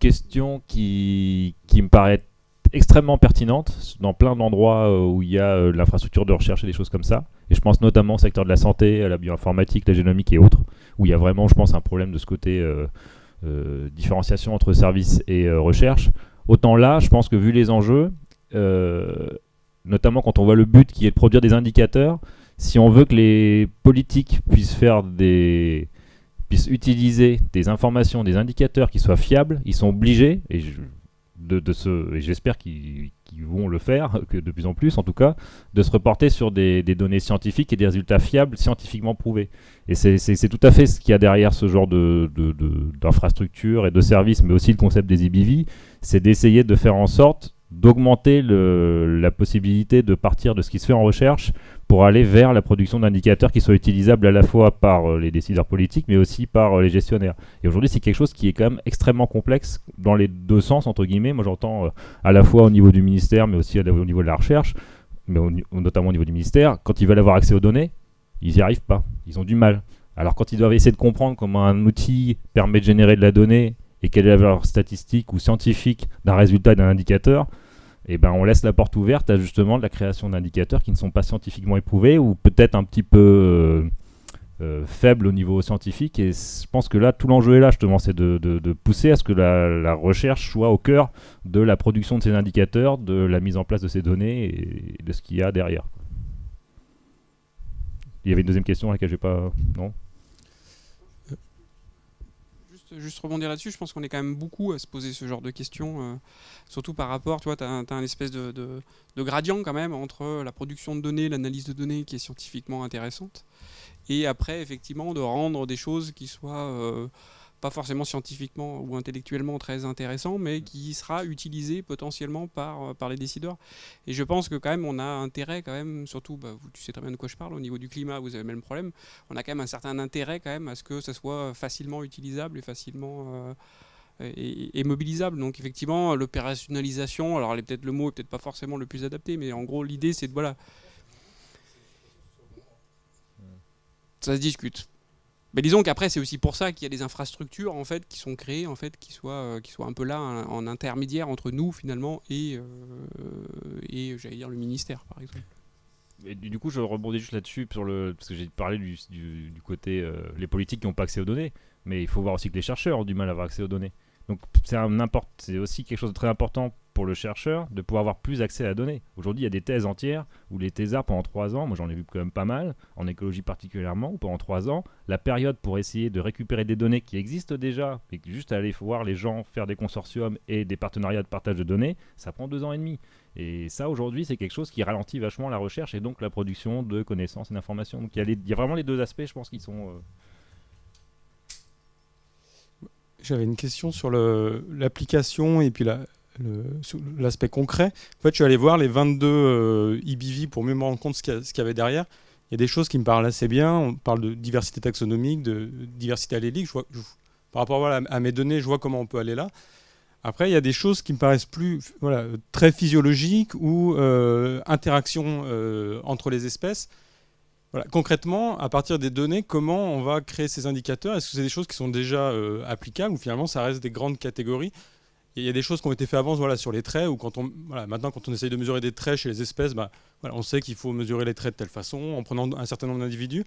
question qui me paraît extrêmement pertinente dans plein d'endroits où il y a l'infrastructure de recherche et des choses comme ça. Et je pense notamment au secteur de la santé, à la bioinformatique, la génomique et autres, où il y a vraiment, je pense, un problème de ce côté différenciation entre services et recherche. Autant là, je pense que vu les enjeux, notamment quand on voit le but qui est de produire des indicateurs, si on veut que les politiques puissent utiliser des informations, des indicateurs qui soient fiables, ils sont obligés, et j'espère qu'ils vont le faire, que de plus en plus en tout cas, de se reporter sur des données scientifiques et des résultats fiables scientifiquement prouvés. Et c'est tout à fait ce qu'il y a derrière ce genre d'infrastructure et de services, mais aussi le concept des EBV, c'est d'essayer de faire en sorte d'augmenter la possibilité de partir de ce qui se fait en recherche pour aller vers la production d'indicateurs qui soient utilisables à la fois par les décideurs politiques mais aussi par les gestionnaires. Et aujourd'hui, c'est quelque chose qui est quand même extrêmement complexe dans les deux sens, entre guillemets. Moi, j'entends à la fois au niveau du ministère mais aussi au niveau de la recherche, mais notamment au niveau du ministère, quand ils veulent avoir accès aux données, ils n'y arrivent pas, ils ont du mal. Alors quand ils doivent essayer de comprendre comment un outil permet de générer de la donnée et quelle est la valeur statistique ou scientifique d'un résultat d'un indicateur, eh ben on laisse la porte ouverte à justement de la création d'indicateurs qui ne sont pas scientifiquement éprouvés ou peut-être un petit peu faibles au niveau scientifique. Et je pense que là, tout l'enjeu est là, justement, c'est de pousser à ce que la recherche soit au cœur de la production de ces indicateurs, de la mise en place de ces données et de ce qu'il y a derrière. Il y avait une deuxième question à laquelle j'ai pas... Non ? Juste rebondir là-dessus, je pense qu'on est quand même beaucoup à se poser ce genre de questions, surtout par rapport, tu vois, tu as un espèce de gradient quand même entre la production de données, l'analyse de données qui est scientifiquement intéressante, et après, effectivement, de rendre des choses qui soient pas forcément scientifiquement ou intellectuellement très intéressant, mais qui sera utilisé potentiellement par les décideurs. Et je pense que quand même on a intérêt quand même, surtout, tu sais très bien de quoi je parle, au niveau du climat, vous avez le même problème, on a quand même un certain intérêt quand même à ce que ça soit facilement utilisable et facilement et mobilisable. Donc effectivement, l'opérationnalisation, alors peut-être le mot est peut-être pas forcément le plus adapté, mais en gros l'idée c'est de voilà, ça se discute. Mais disons qu'après c'est aussi pour ça qu'il y a des infrastructures en fait qui sont créées en fait qui soient un peu là en intermédiaire entre nous finalement et j'allais dire le ministère par exemple. Et du coup je rebondis juste là-dessus parce que j'ai parlé du côté les politiques qui n'ont pas accès aux données, mais il faut voir aussi que les chercheurs ont du mal à avoir accès aux données. Donc c'est aussi quelque chose de très important pour le chercheur de pouvoir avoir plus accès à la donnée. Aujourd'hui, il y a des thèses entières où les thésards pendant 3 ans, moi j'en ai vu quand même pas mal, en écologie particulièrement, où pendant 3 ans, la période pour essayer de récupérer des données qui existent déjà, et juste aller voir les gens faire des consortiums et des partenariats de partage de données, ça prend 2 ans et demi. Et ça, aujourd'hui, c'est quelque chose qui ralentit vachement la recherche et donc la production de connaissances et d'informations. Donc il y a vraiment les deux aspects, je pense, qui sont... J'avais une question sur l'application et puis l'aspect concret. En fait, je suis allé voir les 22 EBV pour mieux me rendre compte ce qu'il y avait derrière. Il y a des choses qui me parlent assez bien. On parle de diversité taxonomique, de diversité allélique. Par rapport à mes données, je vois comment on peut aller là. Après, il y a des choses qui me paraissent plus très physiologiques ou interaction entre les espèces. Voilà. Concrètement, à partir des données, comment on va créer ces indicateurs? Est-ce que c'est des choses qui sont déjà applicables ou finalement ça reste des grandes catégories? Il y a des choses qui ont été faites avant sur les traits, ou maintenant quand on essaye de mesurer des traits chez les espèces, on sait qu'il faut mesurer les traits de telle façon en prenant un certain nombre d'individus.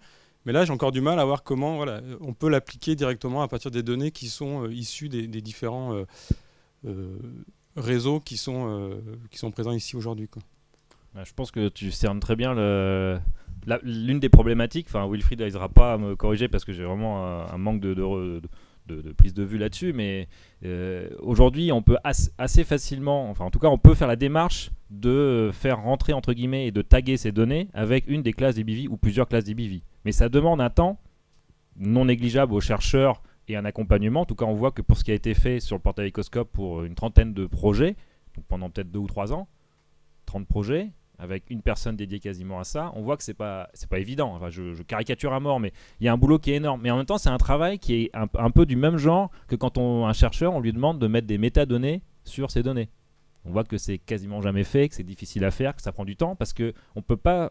Mais là, j'ai encore du mal à voir comment on peut l'appliquer directement à partir des données qui sont issues des différents réseaux qui sont présents ici aujourd'hui. Je pense que tu cernes très bien l'une des problématiques. Enfin, Wilfried n'arrivera pas à me corriger parce que j'ai vraiment un manque de prise de vue là-dessus, mais aujourd'hui on peut assez facilement, enfin en tout cas on peut faire la démarche de faire rentrer entre guillemets et de taguer ces données avec une des classes d'EBV ou plusieurs classes d'EBV. Mais ça demande un temps non négligeable aux chercheurs et un accompagnement. En tout cas, on voit que pour ce qui a été fait sur le portail Ecoscope pour une trentaine de projets, donc pendant peut-être 2 ou 3 ans, 30 projets, avec une personne dédiée quasiment à ça, on voit que c'est pas évident. Enfin, je caricature à mort, mais il y a un boulot qui est énorme. Mais en même temps, c'est un travail qui est un peu du même genre que quand un chercheur, on lui demande de mettre des métadonnées sur ces données. On voit que c'est quasiment jamais fait, que c'est difficile à faire, que ça prend du temps, parce qu'on peut pas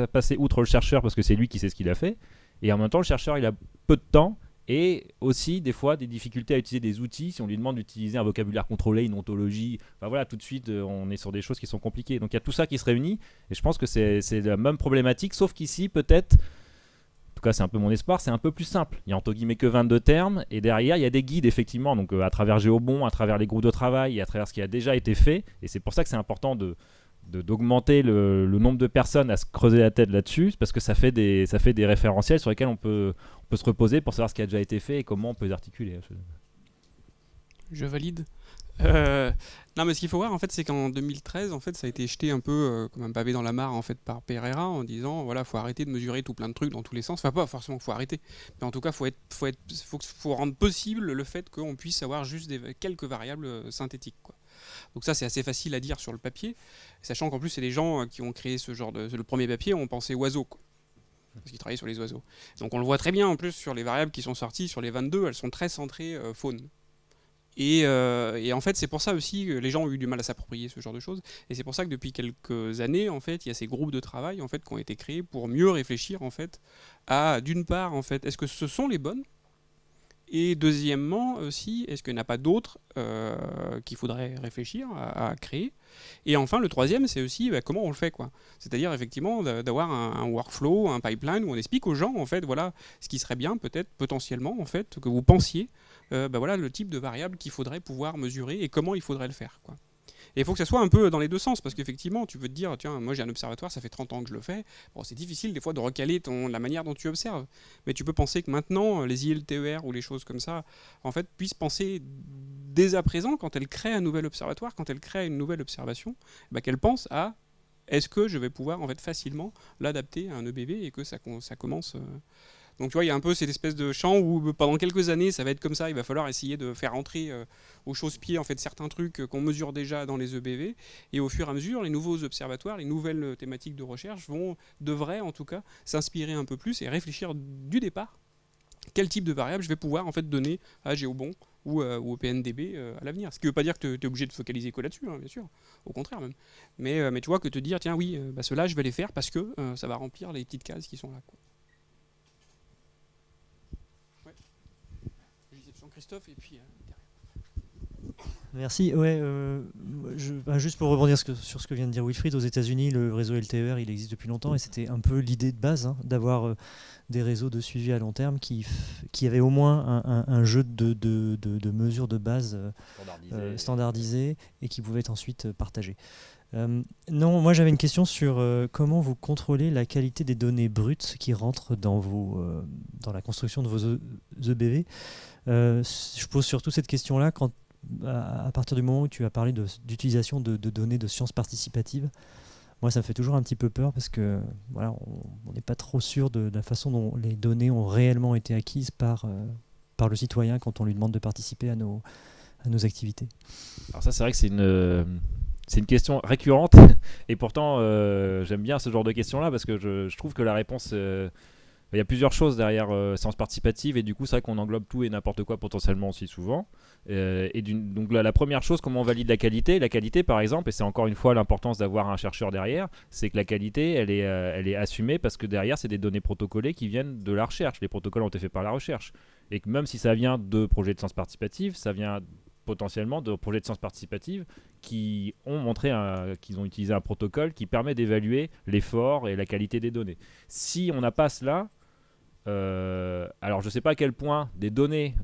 passer outre le chercheur parce que c'est lui qui sait ce qu'il a fait. Et en même temps, le chercheur, il a peu de temps et aussi des fois des difficultés à utiliser des outils. Si on lui demande d'utiliser un vocabulaire contrôlé, une ontologie, enfin voilà, tout de suite, on est sur des choses qui sont compliquées. Donc il y a tout ça qui se réunit et je pense que c'est la même problématique, sauf qu'ici, peut-être, en tout cas c'est un peu mon espoir, c'est un peu plus simple. Il y a entre guillemets que 22 termes et derrière il y a des guides effectivement, donc à travers Géobon, à travers les groupes de travail et à travers ce qui a déjà été fait. Et c'est pour ça que c'est important d'augmenter le nombre de personnes à se creuser la tête là-dessus, parce que ça fait des référentiels sur lesquels on peut se reposer pour savoir ce qui a déjà été fait et comment on peut les articuler. Je valide. Non, mais ce qu'il faut voir en fait, c'est qu'en 2013, en fait, ça a été jeté un peu comme un pavé dans la mare en fait par Pereira en disant voilà, faut arrêter de mesurer tout plein de trucs dans tous les sens. Enfin, pas forcément qu'il faut arrêter, mais en tout cas, faut rendre possible le fait qu'on puisse avoir juste quelques variables synthétiques, quoi. Donc ça, c'est assez facile à dire sur le papier, sachant qu'en plus, c'est des gens qui ont créé ce genre le premier papier ont pensé oiseaux, quoi. Parce qu'ils travaillaient sur les oiseaux. Donc on le voit très bien en plus sur les variables qui sont sorties, sur les 22, elles sont très centrées faune. Et en fait, c'est pour ça aussi que les gens ont eu du mal à s'approprier ce genre de choses. Et c'est pour ça que depuis quelques années, en fait, il y a ces groupes de travail en fait, qui ont été créés pour mieux réfléchir en fait, à, d'une part, en fait, est-ce que ce sont les bonnes ? Et deuxièmement aussi, est-ce qu'il n'y en a pas d'autres qu'il faudrait réfléchir à créer ? Et enfin, le troisième, c'est aussi comment on le fait, quoi. C'est-à-dire effectivement d'avoir un workflow, un pipeline où on explique aux gens en fait, voilà, ce qui serait bien peut-être potentiellement en fait que vous pensiez, voilà, le type de variable qu'il faudrait pouvoir mesurer et comment il faudrait le faire, quoi. Et il faut que ça soit un peu dans les deux sens, parce qu'effectivement, tu veux te dire, tiens, moi j'ai un observatoire, ça fait 30 ans que je le fais. Bon, c'est difficile des fois de recaler la manière dont tu observes. Mais tu peux penser que maintenant, les ILTER ou les choses comme ça, en fait, puissent penser dès à présent, quand elles créent un nouvel observatoire, quand elles créent une nouvelle observation, qu'elles pensent à est-ce que je vais pouvoir en fait facilement l'adapter à un EBV et que ça commence. Donc tu vois, il y a un peu cette espèce de champ où pendant quelques années, ça va être comme ça. Il va falloir essayer de faire entrer au chausse-pied en fait certains trucs qu'on mesure déjà dans les EBV. Et au fur et à mesure, les nouveaux observatoires, les nouvelles thématiques de recherche devraient en tout cas s'inspirer un peu plus et réfléchir du départ quel type de variable je vais pouvoir en fait donner à Géobon ou au PNDB à l'avenir. Ce qui ne veut pas dire que tu es obligé de focaliser que là-dessus, hein, bien sûr, au contraire même. Mais tu vois, que te dire, tiens oui, ceux-là je vais les faire parce que ça va remplir les petites cases qui sont là, quoi. Christophe et puis Merci. Ouais, juste pour rebondir sur ce que vient de dire Wilfried, aux États-Unis, le réseau LTER, il existe depuis longtemps et c'était un peu l'idée de base, hein, d'avoir des réseaux de suivi à long terme qui avaient au moins un jeu de mesures de base standardisées et qui pouvaient être ensuite partagées. Non, moi j'avais une question sur comment vous contrôlez la qualité des données brutes qui rentrent dans la construction de vos EBV. Je pose surtout cette question-là à partir du moment où tu as parlé d'utilisation de données de sciences participatives. Moi, ça me fait toujours un petit peu peur parce que voilà, on n'est pas trop sûr de la façon dont les données ont réellement été acquises par le citoyen quand on lui demande de participer à nos activités. Alors ça, c'est vrai que c'est une question récurrente et pourtant j'aime bien ce genre de questions-là parce que je trouve que la réponse... il y a plusieurs choses derrière sciences participatives et du coup c'est vrai qu'on englobe tout et n'importe quoi potentiellement aussi souvent. Donc la première chose, comment on valide la qualité ? La qualité par exemple, et c'est encore une fois l'importance d'avoir un chercheur derrière, c'est que la qualité elle est assumée parce que derrière c'est des données protocolées qui viennent de la recherche. Les protocoles ont été faits par la recherche. Et que même si ça vient de projets de sciences participatives, ça vient potentiellement de projets de sciences participatives qui ont montré qu'ils ont utilisé un protocole qui permet d'évaluer l'effort et la qualité des données. Si on n'a pas cela, alors je ne sais pas à quel point des données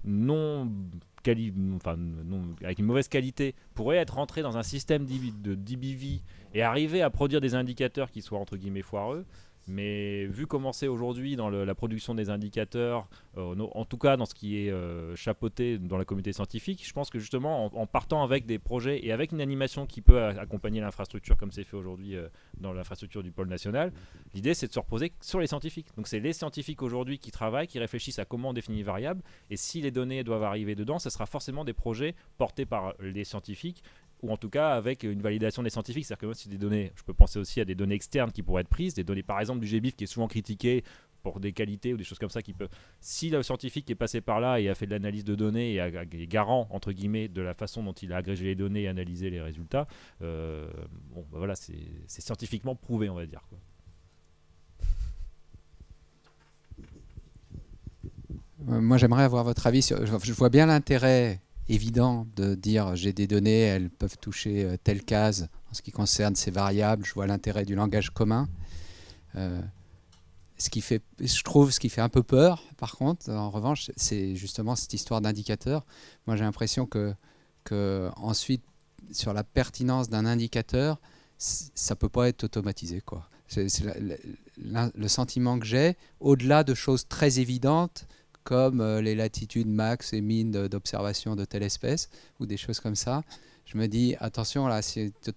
avec une mauvaise qualité pourraient être rentrées dans un système de DBV et arriver à produire des indicateurs qui soient entre guillemets foireux, Mais vu comment c'est aujourd'hui dans la production des indicateurs, en tout cas dans ce qui est chapeauté dans la communauté scientifique, je pense que justement en partant avec des projets et avec une animation qui peut accompagner l'infrastructure comme c'est fait aujourd'hui dans l'infrastructure du pôle national, l'idée c'est de se reposer sur les scientifiques. Donc c'est les scientifiques aujourd'hui qui travaillent, qui réfléchissent à comment on définit les variables, et si les données doivent arriver dedans, ce sera forcément des projets portés par les scientifiques, ou en tout cas avec une validation des scientifiques. C'est-à-dire que moi, si des données, je peux penser aussi à des données externes qui pourraient être prises, des données par exemple du GBIF qui est souvent critiqué pour des qualités ou des choses comme ça qui peut. Si le scientifique est passé par là et a fait de l'analyse de données et est garant entre guillemets de la façon dont il a agrégé les données et analysé les résultats, voilà, c'est scientifiquement prouvé, on va dire, quoi. Moi, j'aimerais avoir votre avis sur. Je vois bien l'intérêt évident de dire j'ai des données, elles peuvent toucher telle case en ce qui concerne ces variables. Je vois l'intérêt du langage commun. Je trouve ce qui fait un peu peur, par contre, en revanche, c'est justement cette histoire d'indicateur. Moi, j'ai l'impression que ensuite, sur la pertinence d'un indicateur, ça peut pas être automatisé, quoi. C'est le sentiment que j'ai, au-delà de choses très évidentes, comme les latitudes max et min d'observation de telle espèce, ou des choses comme ça. Je me dis, attention, là, si tu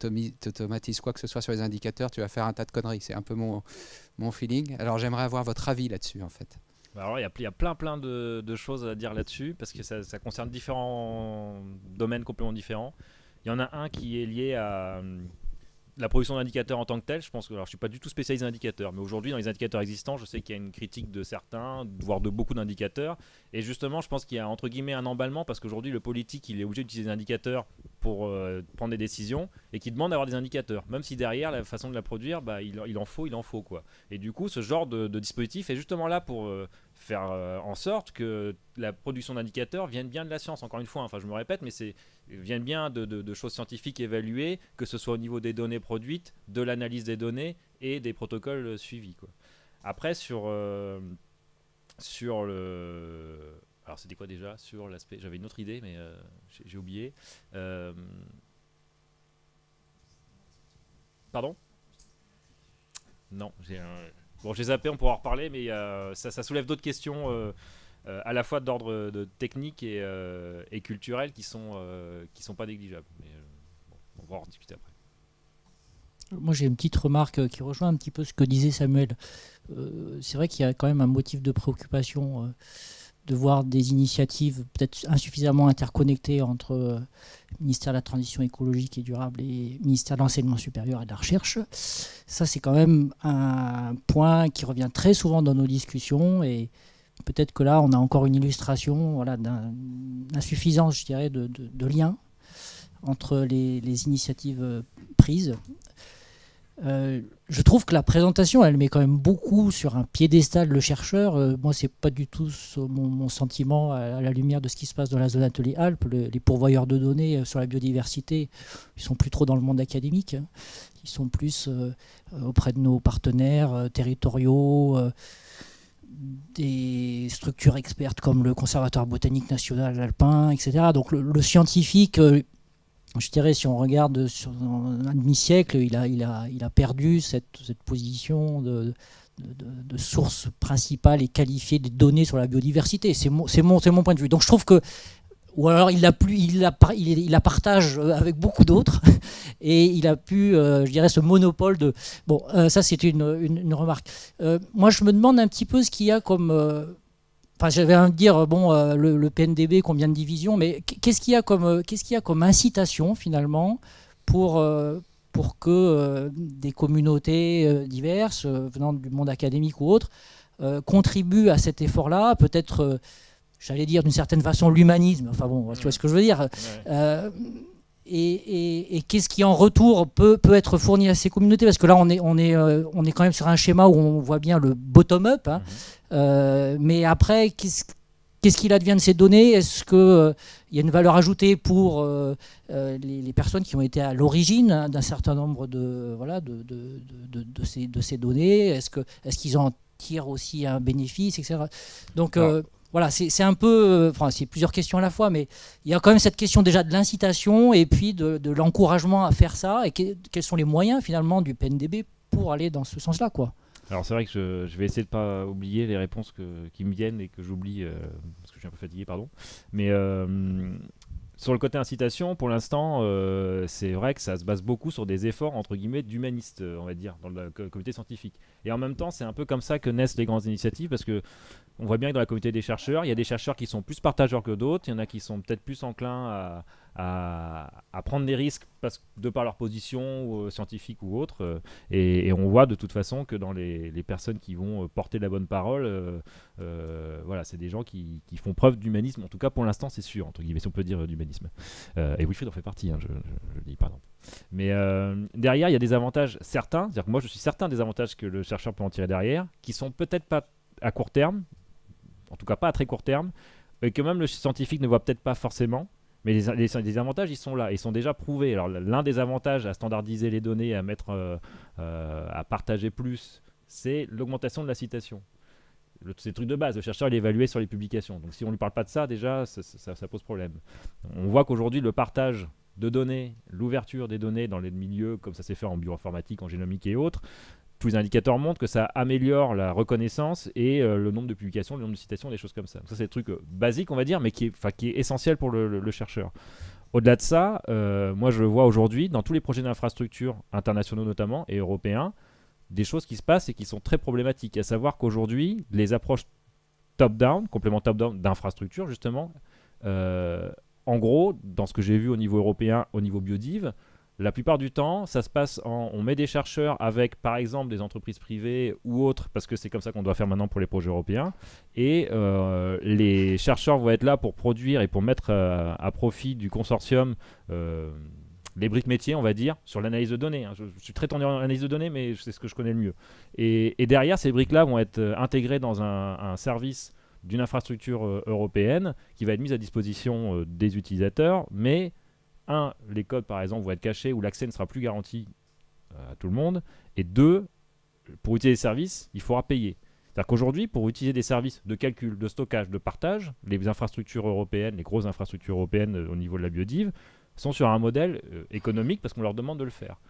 automatises quoi que ce soit sur les indicateurs, tu vas faire un tas de conneries. C'est un peu mon feeling. Alors, j'aimerais avoir votre avis là-dessus, en fait. Alors, il y a plein de choses à dire là-dessus, parce que ça concerne différents domaines complètement différents. Il y en a un qui est lié à la production d'indicateurs en tant que tel. Je pense que, alors, je ne suis pas du tout spécialisé indicateurs, mais aujourd'hui, dans les indicateurs existants, je sais qu'il y a une critique de certains, voire de beaucoup d'indicateurs. Et justement, je pense qu'il y a entre guillemets un emballement, parce qu'aujourd'hui, le politique, il est obligé d'utiliser des indicateurs pour prendre des décisions, et qui demande d'avoir des indicateurs. Même si derrière, la façon de la produire, il en faut, quoi. Et du coup, ce genre de dispositif est justement là pour faire en sorte que la production d'indicateurs vienne bien de la science. Encore une fois, je me répète, mais viennent bien de choses scientifiques évaluées, que ce soit au niveau des données produites, de l'analyse des données et des protocoles suivis, quoi. Après, sur le... Alors c'était quoi déjà sur l'aspect... J'avais une autre idée, mais j'ai oublié. Pardon ? Non, j'ai zappé, on pourra en reparler, mais ça soulève d'autres questions à la fois d'ordre technique et culturel qui sont pas négligeables. Mais, on va en discuter après. Moi, j'ai une petite remarque qui rejoint un petit peu ce que disait Samuel. C'est vrai qu'il y a quand même un motif de préoccupation de voir des initiatives peut-être insuffisamment interconnectées entre ministère de la Transition écologique et durable et ministère de l'Enseignement supérieur et de la Recherche. Ça, c'est quand même un point qui revient très souvent dans nos discussions, et peut-être que là, on a encore une illustration d'insuffisance, je dirais, de lien entre les initiatives prises. Je trouve que la présentation, elle met quand même beaucoup sur un piédestal le chercheur. Moi, c'est pas du tout mon sentiment à la lumière de ce qui se passe dans la zone Atelier Alpes. Les pourvoyeurs de données sur la biodiversité, ils sont plus trop dans le monde académique. Ils sont plus auprès de nos partenaires territoriaux, des structures expertes comme le Conservatoire botanique national alpin, etc. Donc le scientifique... je dirais, si on regarde sur un demi-siècle, il a perdu cette position de source principale et qualifiée des données sur la biodiversité. C'est mon point de vue. Donc je trouve que, ou alors il la partage avec beaucoup d'autres, et il a pu, je dirais, ce monopole de... Bon, ça c'est une remarque. Moi je me demande un petit peu ce qu'il y a comme... j'avais à me dire, le PNDB, combien de divisions, mais qu'est-ce qu'il y a comme incitation, finalement, pour que des communautés diverses, venant du monde académique ou autre, contribuent à cet effort-là, peut-être, j'allais dire d'une certaine façon, l'humanisme, tu vois ce que je veux dire. Ouais. Et qu'est-ce qui en retour peut être fourni à ces communautés, parce que là on est quand même sur un schéma où on voit bien le bottom-up, hein. Mais après qu'est-ce qu'il advient de ces données? Est-ce qu'il y a une valeur ajoutée pour les personnes qui ont été à l'origine d'un certain nombre de ces données? Est-ce qu'ils en tirent aussi un bénéfice, etc. Donc voilà, c'est un peu... c'est plusieurs questions à la fois, mais il y a quand même cette question déjà de l'incitation et puis de l'encouragement à faire ça, et quels sont les moyens finalement du PNDB pour aller dans ce sens-là, quoi. Alors c'est vrai que je vais essayer de pas oublier les réponses qui me viennent et que j'oublie parce que je suis un peu fatigué, pardon. Mais sur le côté incitation, pour l'instant, c'est vrai que ça se base beaucoup sur des efforts entre guillemets d'humanistes, on va dire, dans le comité scientifique. Et en même temps, c'est un peu comme ça que naissent les grandes initiatives, parce que on voit bien que dans la communauté des chercheurs, il y a des chercheurs qui sont plus partageurs que d'autres, il y en a qui sont peut-être plus enclins à prendre des risques de par leur position scientifique ou autre. Et on voit de toute façon que dans les personnes qui vont porter la bonne parole, voilà, c'est des gens qui font preuve d'humanisme. En tout cas, pour l'instant, c'est sûr, entre guillemets, si on peut dire d'humanisme. Et Wilfried en fait partie, hein, je le dis, pardon. Mais derrière, il y a des avantages certains. C'est-à-dire que moi, je suis certain des avantages que le chercheur peut en tirer derrière, qui sont peut-être pas à court terme, en tout cas pas à très court terme, et que même le scientifique ne voit peut-être pas forcément. Mais les avantages, ils sont là, ils sont déjà prouvés. Alors l'un des avantages à standardiser les données, à mettre, à partager plus, c'est l'augmentation de la citation. C'est le truc de base. Le chercheur, il est évalué sur les publications. Donc si on ne lui parle pas de ça, déjà, ça pose problème. On voit qu'aujourd'hui, le partage de données, l'ouverture des données dans les milieux, comme ça s'est fait en bioinformatique, en génomique et autres, tous les indicateurs montrent que ça améliore la reconnaissance et le nombre de publications, le nombre de citations, des choses comme ça. Donc ça, c'est des trucs basiques, on va dire, mais qui est essentiel pour le chercheur. Au-delà de ça, moi, je vois aujourd'hui, dans tous les projets d'infrastructure internationaux notamment, et européens, des choses qui se passent et qui sont très problématiques. À savoir qu'aujourd'hui, les approches top-down, complément top-down d'infrastructure, justement, en gros, dans ce que j'ai vu au niveau européen, au niveau biodiv, la plupart du temps, ça se passe on met des chercheurs avec, par exemple, des entreprises privées ou autres, parce que c'est comme ça qu'on doit faire maintenant pour les projets européens. Et les chercheurs vont être là pour produire et pour mettre à profit du consortium les briques métiers, on va dire, sur l'analyse de données. Je suis très tourné en analyse de données, mais c'est ce que je connais le mieux. Et derrière, ces briques-là vont être intégrées dans un service d'une infrastructure européenne qui va être mise à disposition des utilisateurs, mais les codes par exemple vont être cachés ou l'accès ne sera plus garanti à tout le monde. Et 2, pour utiliser les services, il faudra payer. C'est-à-dire qu'aujourd'hui, pour utiliser des services de calcul, de stockage, de partage, les infrastructures européennes, les grosses infrastructures européennes au niveau de la biodiv, sont sur un modèle économique parce qu'on leur demande de le faire.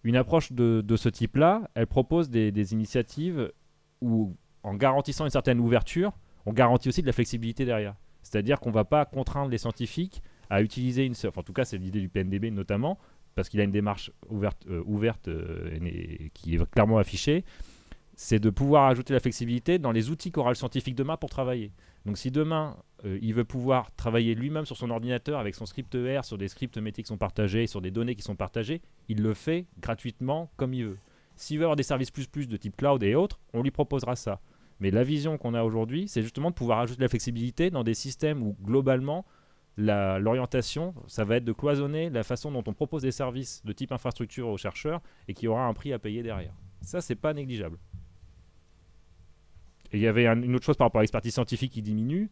Une approche de ce type-là, elle propose des initiatives où, en garantissant une certaine ouverture, on garantit aussi de la flexibilité derrière. C'est-à-dire qu'on ne va pas contraindre les scientifiques à utiliser en tout cas c'est l'idée du PNDB notamment, parce qu'il a une démarche ouverte qui est clairement affichée, c'est de pouvoir ajouter la flexibilité dans les outils qu'aura le scientifique demain pour travailler. Donc si demain il veut pouvoir travailler lui-même sur son ordinateur avec son script ER, sur des scripts métiers qui sont partagés, sur des données qui sont partagées, il le fait gratuitement comme il veut. S'il veut avoir des services plus de type cloud et autres, on lui proposera ça. Mais la vision qu'on a aujourd'hui, c'est justement de pouvoir ajouter de la flexibilité dans des systèmes où globalement l'orientation, ça va être de cloisonner la façon dont on propose des services de type infrastructure aux chercheurs et qui aura un prix à payer derrière. Ça, c'est pas négligeable. Et il y avait une autre chose par rapport à l'expertise scientifique qui diminue.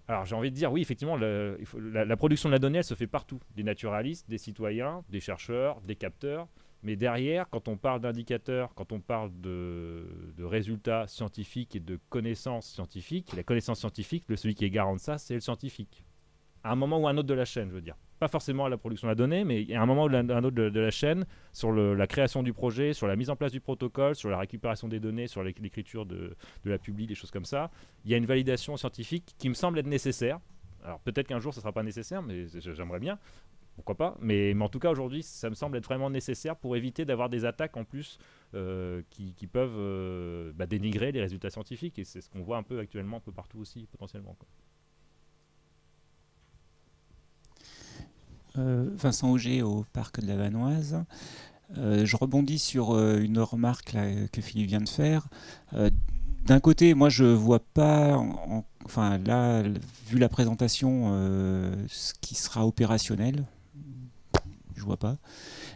Alors j'ai envie de dire, oui, effectivement, la production de la donnée, elle se fait partout. Des naturalistes, des citoyens, des chercheurs, des capteurs. Mais derrière, quand on parle d'indicateurs, quand on parle de résultats scientifiques et de connaissances scientifiques, la connaissance scientifique, celui qui est garant de ça, c'est le scientifique. À un moment ou un autre de la chaîne, je veux dire. Pas forcément à la production de la donnée, mais à un moment ou un autre de la chaîne, sur la création du projet, sur la mise en place du protocole, sur la récupération des données, sur l'écriture de la publi, des choses comme ça. Il y a une validation scientifique qui me semble être nécessaire. Alors peut-être qu'un jour, ça ne sera pas nécessaire, mais j'aimerais bien. Pourquoi pas, mais en tout cas aujourd'hui ça me semble être vraiment nécessaire pour éviter d'avoir des attaques en plus qui peuvent dénigrer les résultats scientifiques, et c'est ce qu'on voit un peu actuellement un peu partout aussi potentiellement, quoi. Vincent Auger au parc de la Vanoise. Je rebondis sur une remarque là, que Philippe vient de faire. D'un côté, moi je vois pas, enfin là, vu la présentation, ce qui sera opérationnel. Je vois pas.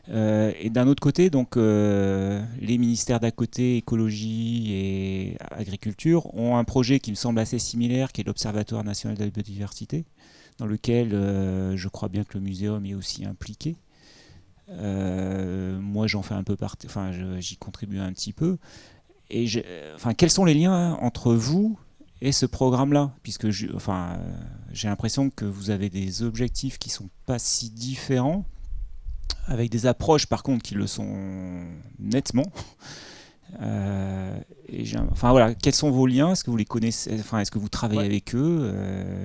Et d'un autre côté, donc les ministères d'à côté, écologie et agriculture, ont un projet qui me semble assez similaire, qui est l'Observatoire national de la biodiversité, dans lequel je crois bien que le muséum est aussi impliqué. Moi, j'en fais un peu partie, enfin, j'y contribue un petit peu. Et quels sont les liens entre vous et ce programme-là ? Puisque j'ai l'impression que vous avez des objectifs qui ne sont pas si différents, avec des approches par contre qui le sont nettement. Enfin voilà, quels sont vos liens? Est-ce que vous les connaissez? Enfin, est-ce que vous travaillez avec eux?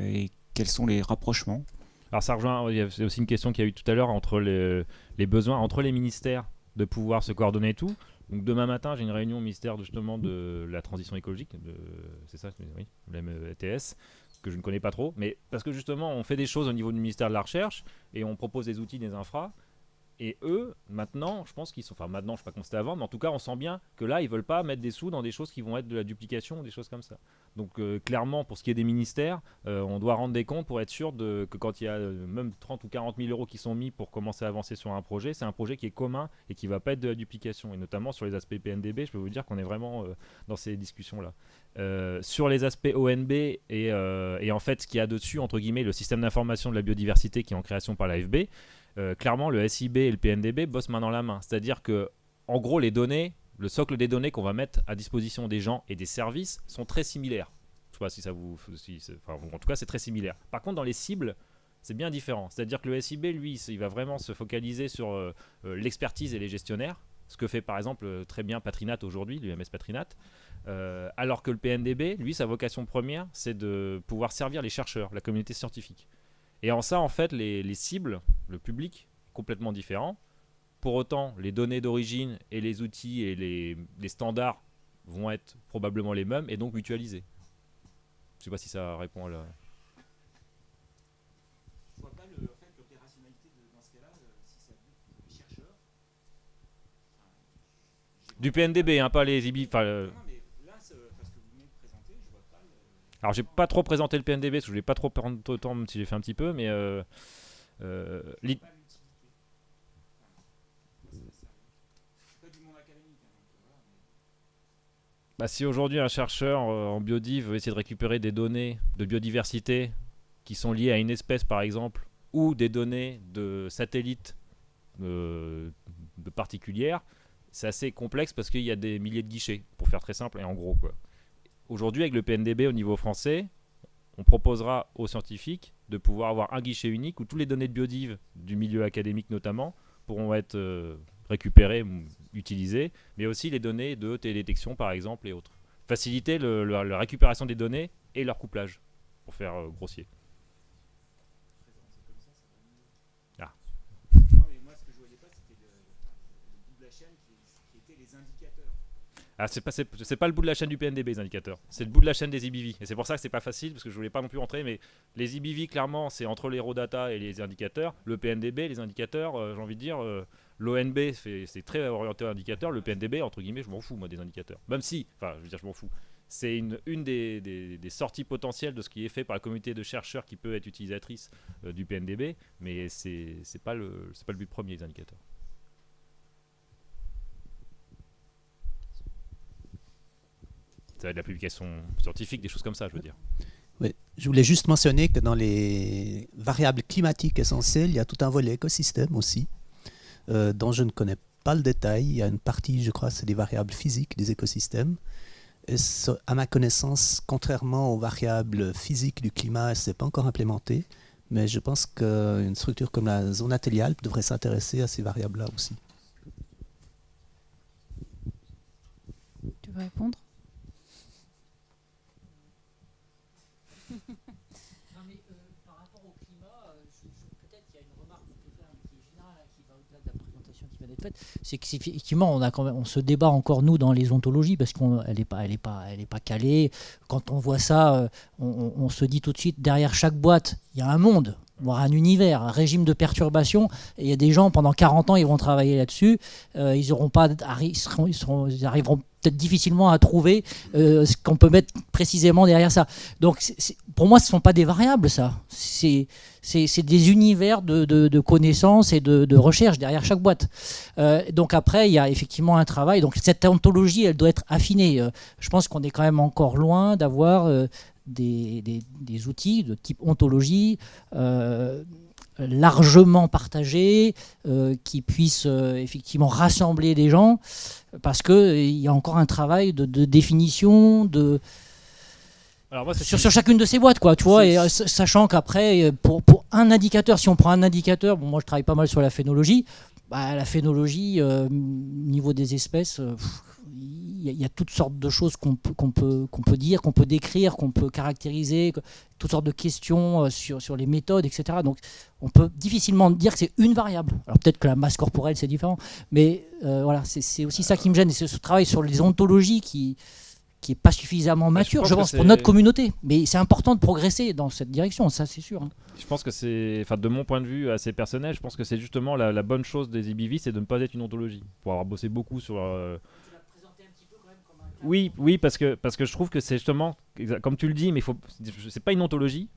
Et quels sont les rapprochements? Alors ça rejoint, c'est aussi une question qu'il y a eu tout à l'heure entre les besoins, entre les ministères de pouvoir se coordonner et tout. Donc demain matin, j'ai une réunion au ministère justement de la transition écologique, c'est ça, oui, l'METS, que je ne connais pas trop, mais parce que justement, on fait des choses au niveau du ministère de la Recherche et on propose des outils, des infras. Et eux, maintenant, je pense qu'ils sont... Enfin, maintenant, je ne sais pas comment c'était avant, mais en tout cas, on sent bien que là, ils ne veulent pas mettre des sous dans des choses qui vont être de la duplication ou des choses comme ça. Donc, clairement, pour ce qui est des ministères, on doit rendre des comptes pour être sûr que quand il y a même 30 ou 40 000 euros qui sont mis pour commencer à avancer sur un projet, c'est un projet qui est commun et qui ne va pas être de la duplication. Et notamment sur les aspects PNDB, je peux vous dire qu'on est vraiment dans ces discussions-là. Sur les aspects ONB et en fait, ce qu'il y a dessus, entre guillemets, le système d'information de la biodiversité qui est en création par l'AFB, clairement, le SIB et le PNDB bossent main dans la main. C'est-à-dire que, en gros, les données, le socle des données qu'on va mettre à disposition des gens et des services sont très similaires. Je ne sais pas si ça vous... enfin, en tout cas, c'est très similaire. Par contre, dans les cibles, c'est bien différent. C'est-à-dire que le SIB, lui, il va vraiment se focaliser sur l'expertise et les gestionnaires, ce que fait par exemple très bien Patrinat aujourd'hui, l'UMS Patrinat, alors que le PNDB, lui, sa vocation première, c'est de pouvoir servir les chercheurs, la communauté scientifique. Et en ça, en fait, les cibles, le public, complètement différent. Pour autant, les données d'origine et les outils et les standards vont être probablement les mêmes et donc mutualisés. Je ne sais pas si ça répond à la... Je vois pas l'opérationnalité dans ce cas-là, si ça dit les chercheurs. Du PNDB, hein, pas les IBI. Non, mais là, parce que vous venez de présenter, je vois pas Alors, j'ai pas trop présenté le PNDB, parce que je voulais pas trop prendre de temps, même si j'ai fait un petit peu, mais... Bah, si aujourd'hui un chercheur en biodiv veut essayer de récupérer des données de biodiversité qui sont liées à une espèce par exemple, ou des données de satellites de particulières, c'est assez complexe parce qu'il y a des milliers de guichets, pour faire très simple et en gros, quoi. Aujourd'hui, avec le PNDB au niveau français, on proposera aux scientifiques de pouvoir avoir un guichet unique où toutes les données de biodiv, du milieu académique notamment, pourront être récupérées, utilisées, mais aussi les données de télédétection par exemple et autres. Faciliter la récupération des données et leur couplage, pour faire grossier. Ah. Non, mais moi, ce que je voyais pas, c'était le bout de la chaîne qui était les indicateurs. Ah, c'est pas le bout de la chaîne du PNDB, les indicateurs. C'est le bout de la chaîne des IBV. Et c'est pour ça que c'est pas facile, parce que je voulais pas non plus rentrer, mais les IBV, clairement, c'est entre les raw data et les indicateurs. Le PNDB, les indicateurs, j'ai envie de dire, l'ONB, c'est très orienté aux indicateurs. Le PNDB, entre guillemets, je m'en fous, moi, des indicateurs. Même si, enfin, je veux dire, je m'en fous. C'est une des sorties potentielles de ce qui est fait par la communauté de chercheurs qui peut être utilisatrice du PNDB, mais c'est pas le but premier, les indicateurs. Ça va être de la publication scientifique, des choses comme ça, je veux dire. Oui, je voulais juste mentionner que dans les variables climatiques essentielles, il y a tout un volet écosystème aussi, dont je ne connais pas le détail. Il y a une partie, je crois, c'est des variables physiques des écosystèmes. Et à ma connaissance, contrairement aux variables physiques du climat, ce n'est pas encore implémenté, mais je pense qu'une structure comme la zone Atelialp devrait s'intéresser à ces variables-là aussi. Tu veux répondre ? Non, mais par rapport au climat, peut-être qu'il y a une remarque qu'on peut faire qui est générale, qui va au-delà de la présentation qui vient d'être faite. C'est qu'effectivement, on se débat encore, nous, dans les ontologies, parce qu'elle n'est pas calée. Quand on voit ça, on se dit tout de suite, derrière chaque boîte, il y a un monde, voire un univers, un régime de perturbation. Et il y a des gens, pendant 40 ans, ils vont travailler là-dessus. Ils arriveront peut-être difficilement à trouver ce qu'on peut mettre précisément derrière ça. Donc, pour moi, ce ne sont pas des variables, ça. C'est des univers de connaissances et de recherche derrière chaque boîte. Donc après, il y a effectivement un travail. Donc cette ontologie, elle doit être affinée. Je pense qu'on est quand même encore loin d'avoir des outils de type ontologie largement partagés, qui puissent effectivement rassembler des gens, parce qu'il y a encore un travail de définition, Alors moi, sur chacune de ces boîtes, quoi, tu vois, et sachant qu'après, pour un indicateur, si on prend un indicateur, bon, moi je travaille pas mal sur la phénologie, bah, la phénologie, au niveau des espèces, il il y a toutes sortes de choses qu'on peut dire, qu'on peut décrire, qu'on peut caractériser, toutes sortes de questions sur les méthodes, etc. Donc on peut difficilement dire que c'est une variable. Alors peut-être que la masse corporelle c'est différent, mais voilà, c'est aussi ça qui me gêne, et c'est ce travail sur les ontologies qui est pas suffisamment mature, je pense, pour notre communauté. Mais c'est important de progresser dans cette direction, ça c'est sûr. Je pense que c'est, enfin, de mon point de vue assez personnel, je pense que c'est justement la bonne chose des EBV, c'est de ne pas être une ontologie. Pour avoir bossé beaucoup sur... Oui, parce que je trouve que c'est justement, comme tu le dis, mais c'est pas une ontologie,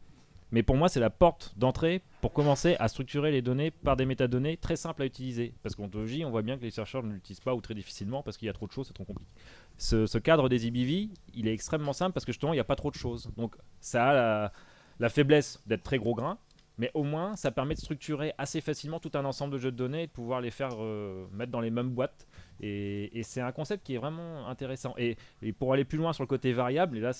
mais pour moi c'est la porte d'entrée pour commencer à structurer les données par des métadonnées très simples à utiliser. Parce qu'ontologie, on voit bien que les chercheurs ne l'utilisent pas ou très difficilement parce qu'il y a trop de choses, c'est trop compliqué. Ce cadre des EBV, il est extrêmement simple parce que justement il n'y a pas trop de choses. Donc ça a la faiblesse d'être très gros grain, mais au moins ça permet de structurer assez facilement tout un ensemble de jeux de données et de pouvoir les faire mettre dans les mêmes boîtes. Et c'est un concept qui est vraiment intéressant. Et pour aller plus loin sur le côté variable, et là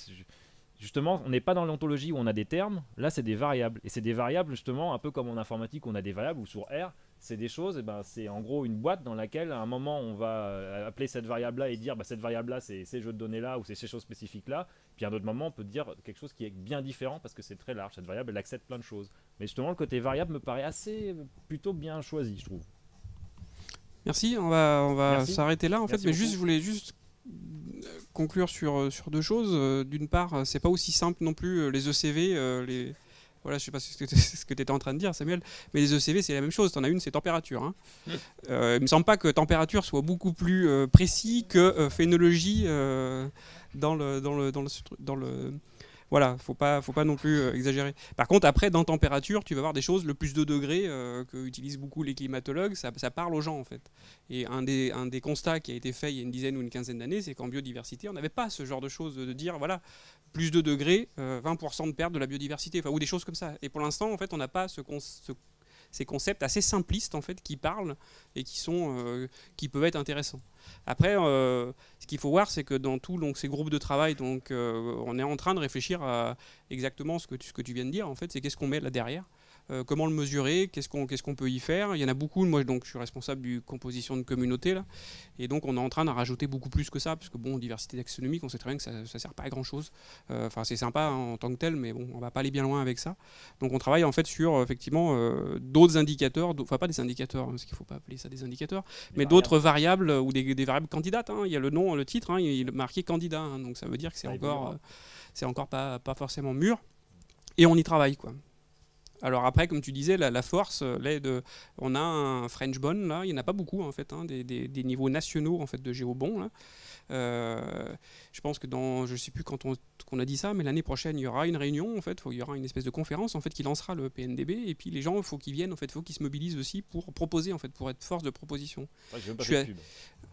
justement on n'est pas dans l'ontologie où on a des termes, là c'est des variables. Et c'est des variables justement un peu comme en informatique on a des variables, ou sur R c'est des choses, et ben, c'est en gros une boîte dans laquelle à un moment on va appeler cette variable là et dire cette variable là c'est ces jeux de données là ou c'est ces choses spécifiques là, puis à un autre moment on peut dire quelque chose qui est bien différent parce que c'est très large, cette variable elle accepte plein de choses. Mais justement le côté variable me paraît plutôt bien choisi, je trouve. Merci, on va s'arrêter là en Merci fait, mais beaucoup. je voulais conclure sur deux choses. D'une part, c'est pas aussi simple non plus les ECV, voilà, je sais pas ce que tu étais en train de dire, Samuel, mais les ECV c'est la même chose. T'en as une, c'est température. Hein. Il me semble pas que température soit beaucoup plus précis que phénologie dans le voilà, faut pas non plus exagérer. Par contre, après, dans température, tu vas voir des choses, le plus 2 degrés que utilisent beaucoup les climatologues, ça parle aux gens en fait. Et un des constats qui a été fait il y a une dizaine ou une quinzaine d'années, c'est qu'en biodiversité, on n'avait pas ce genre de choses de dire, voilà, plus 2 degrés, 20% de perte de la biodiversité, ou des choses comme ça. Et pour l'instant, en fait, on n'a pas ces concepts assez simplistes en fait qui parlent et qui peuvent être intéressants. Après, ce qu'il faut voir, c'est que dans tous ces groupes de travail, on est en train de réfléchir à exactement ce que tu viens de dire. En fait, c'est qu'est-ce qu'on met là derrière, comment le mesurer, qu'est-ce qu'on peut y faire. Il y en a beaucoup. Moi, donc, je suis responsable du composition de communauté là, et donc on est en train d'en rajouter beaucoup plus que ça, parce que bon, diversité taxonomique, on sait très bien que ça sert pas à grand chose. Enfin, c'est sympa en tant que tel, mais bon, on va pas aller bien loin avec ça. Donc, on travaille en fait sur effectivement d'autres indicateurs, enfin pas des indicateurs, parce qu'il faut pas appeler ça des indicateurs, mais d'autres variables ou des variables candidates. Hein. Il y a le nom, le titre, hein, il est marqué candidat, hein, donc ça veut dire que c'est encore pas forcément mûr, et on y travaille quoi. Alors après, comme tu disais, la force, on a un French Bond là, il n'y en a pas beaucoup en fait, hein, des niveaux nationaux en fait de géobond là. Je pense que je ne sais plus quand on a dit ça, mais l'année prochaine il y aura une réunion en fait, il y aura une espèce de conférence en fait qui lancera le PNDB, et puis les gens, il faut qu'ils viennent en fait, faut qu'ils se mobilisent aussi pour proposer en fait, pour être force de proposition.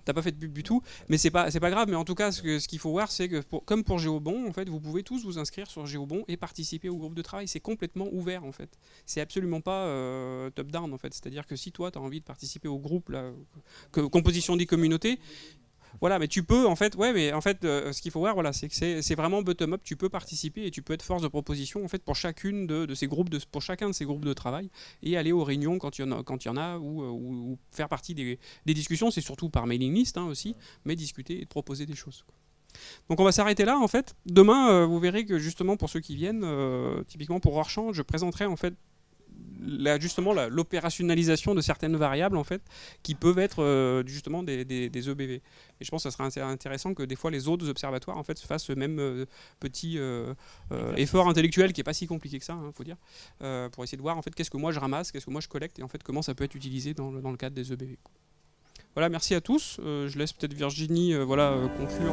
T'as pas fait de pub du tout, mais c'est pas grave. Mais en tout cas, ce qu'il faut voir, c'est que comme pour Géobon, en fait, vous pouvez tous vous inscrire sur Géobon et participer au groupe de travail. C'est complètement ouvert en fait. C'est absolument pas top down en fait. C'est-à-dire que si toi tu as envie de participer au groupe là, composition des communautés. Voilà, mais tu peux en fait, ce qu'il faut voir, voilà, c'est que c'est vraiment bottom up. Tu peux participer et tu peux être force de proposition en fait pour chacune de ces groupes pour chacun de ces groupes de travail, et aller aux réunions quand il y en a ou faire partie des discussions. C'est surtout par mailing list hein, aussi, mais discuter et proposer des choses. Donc on va s'arrêter là en fait. Demain, vous verrez que justement pour ceux qui viennent, typiquement pour Rorschach, je présenterai en fait l'opérationnalisation de certaines variables en fait qui peuvent être justement des EBV. Et je pense que ça serait intéressant que des fois les autres observatoires en fait fassent ce même petit effort intellectuel qui est pas si compliqué que ça, hein, faut dire, pour essayer de voir en fait qu'est-ce que moi je ramasse, qu'est-ce que moi je collecte, et en fait comment ça peut être utilisé dans le cadre des EBV. Voilà, merci à tous. Je laisse peut-être Virginie conclure.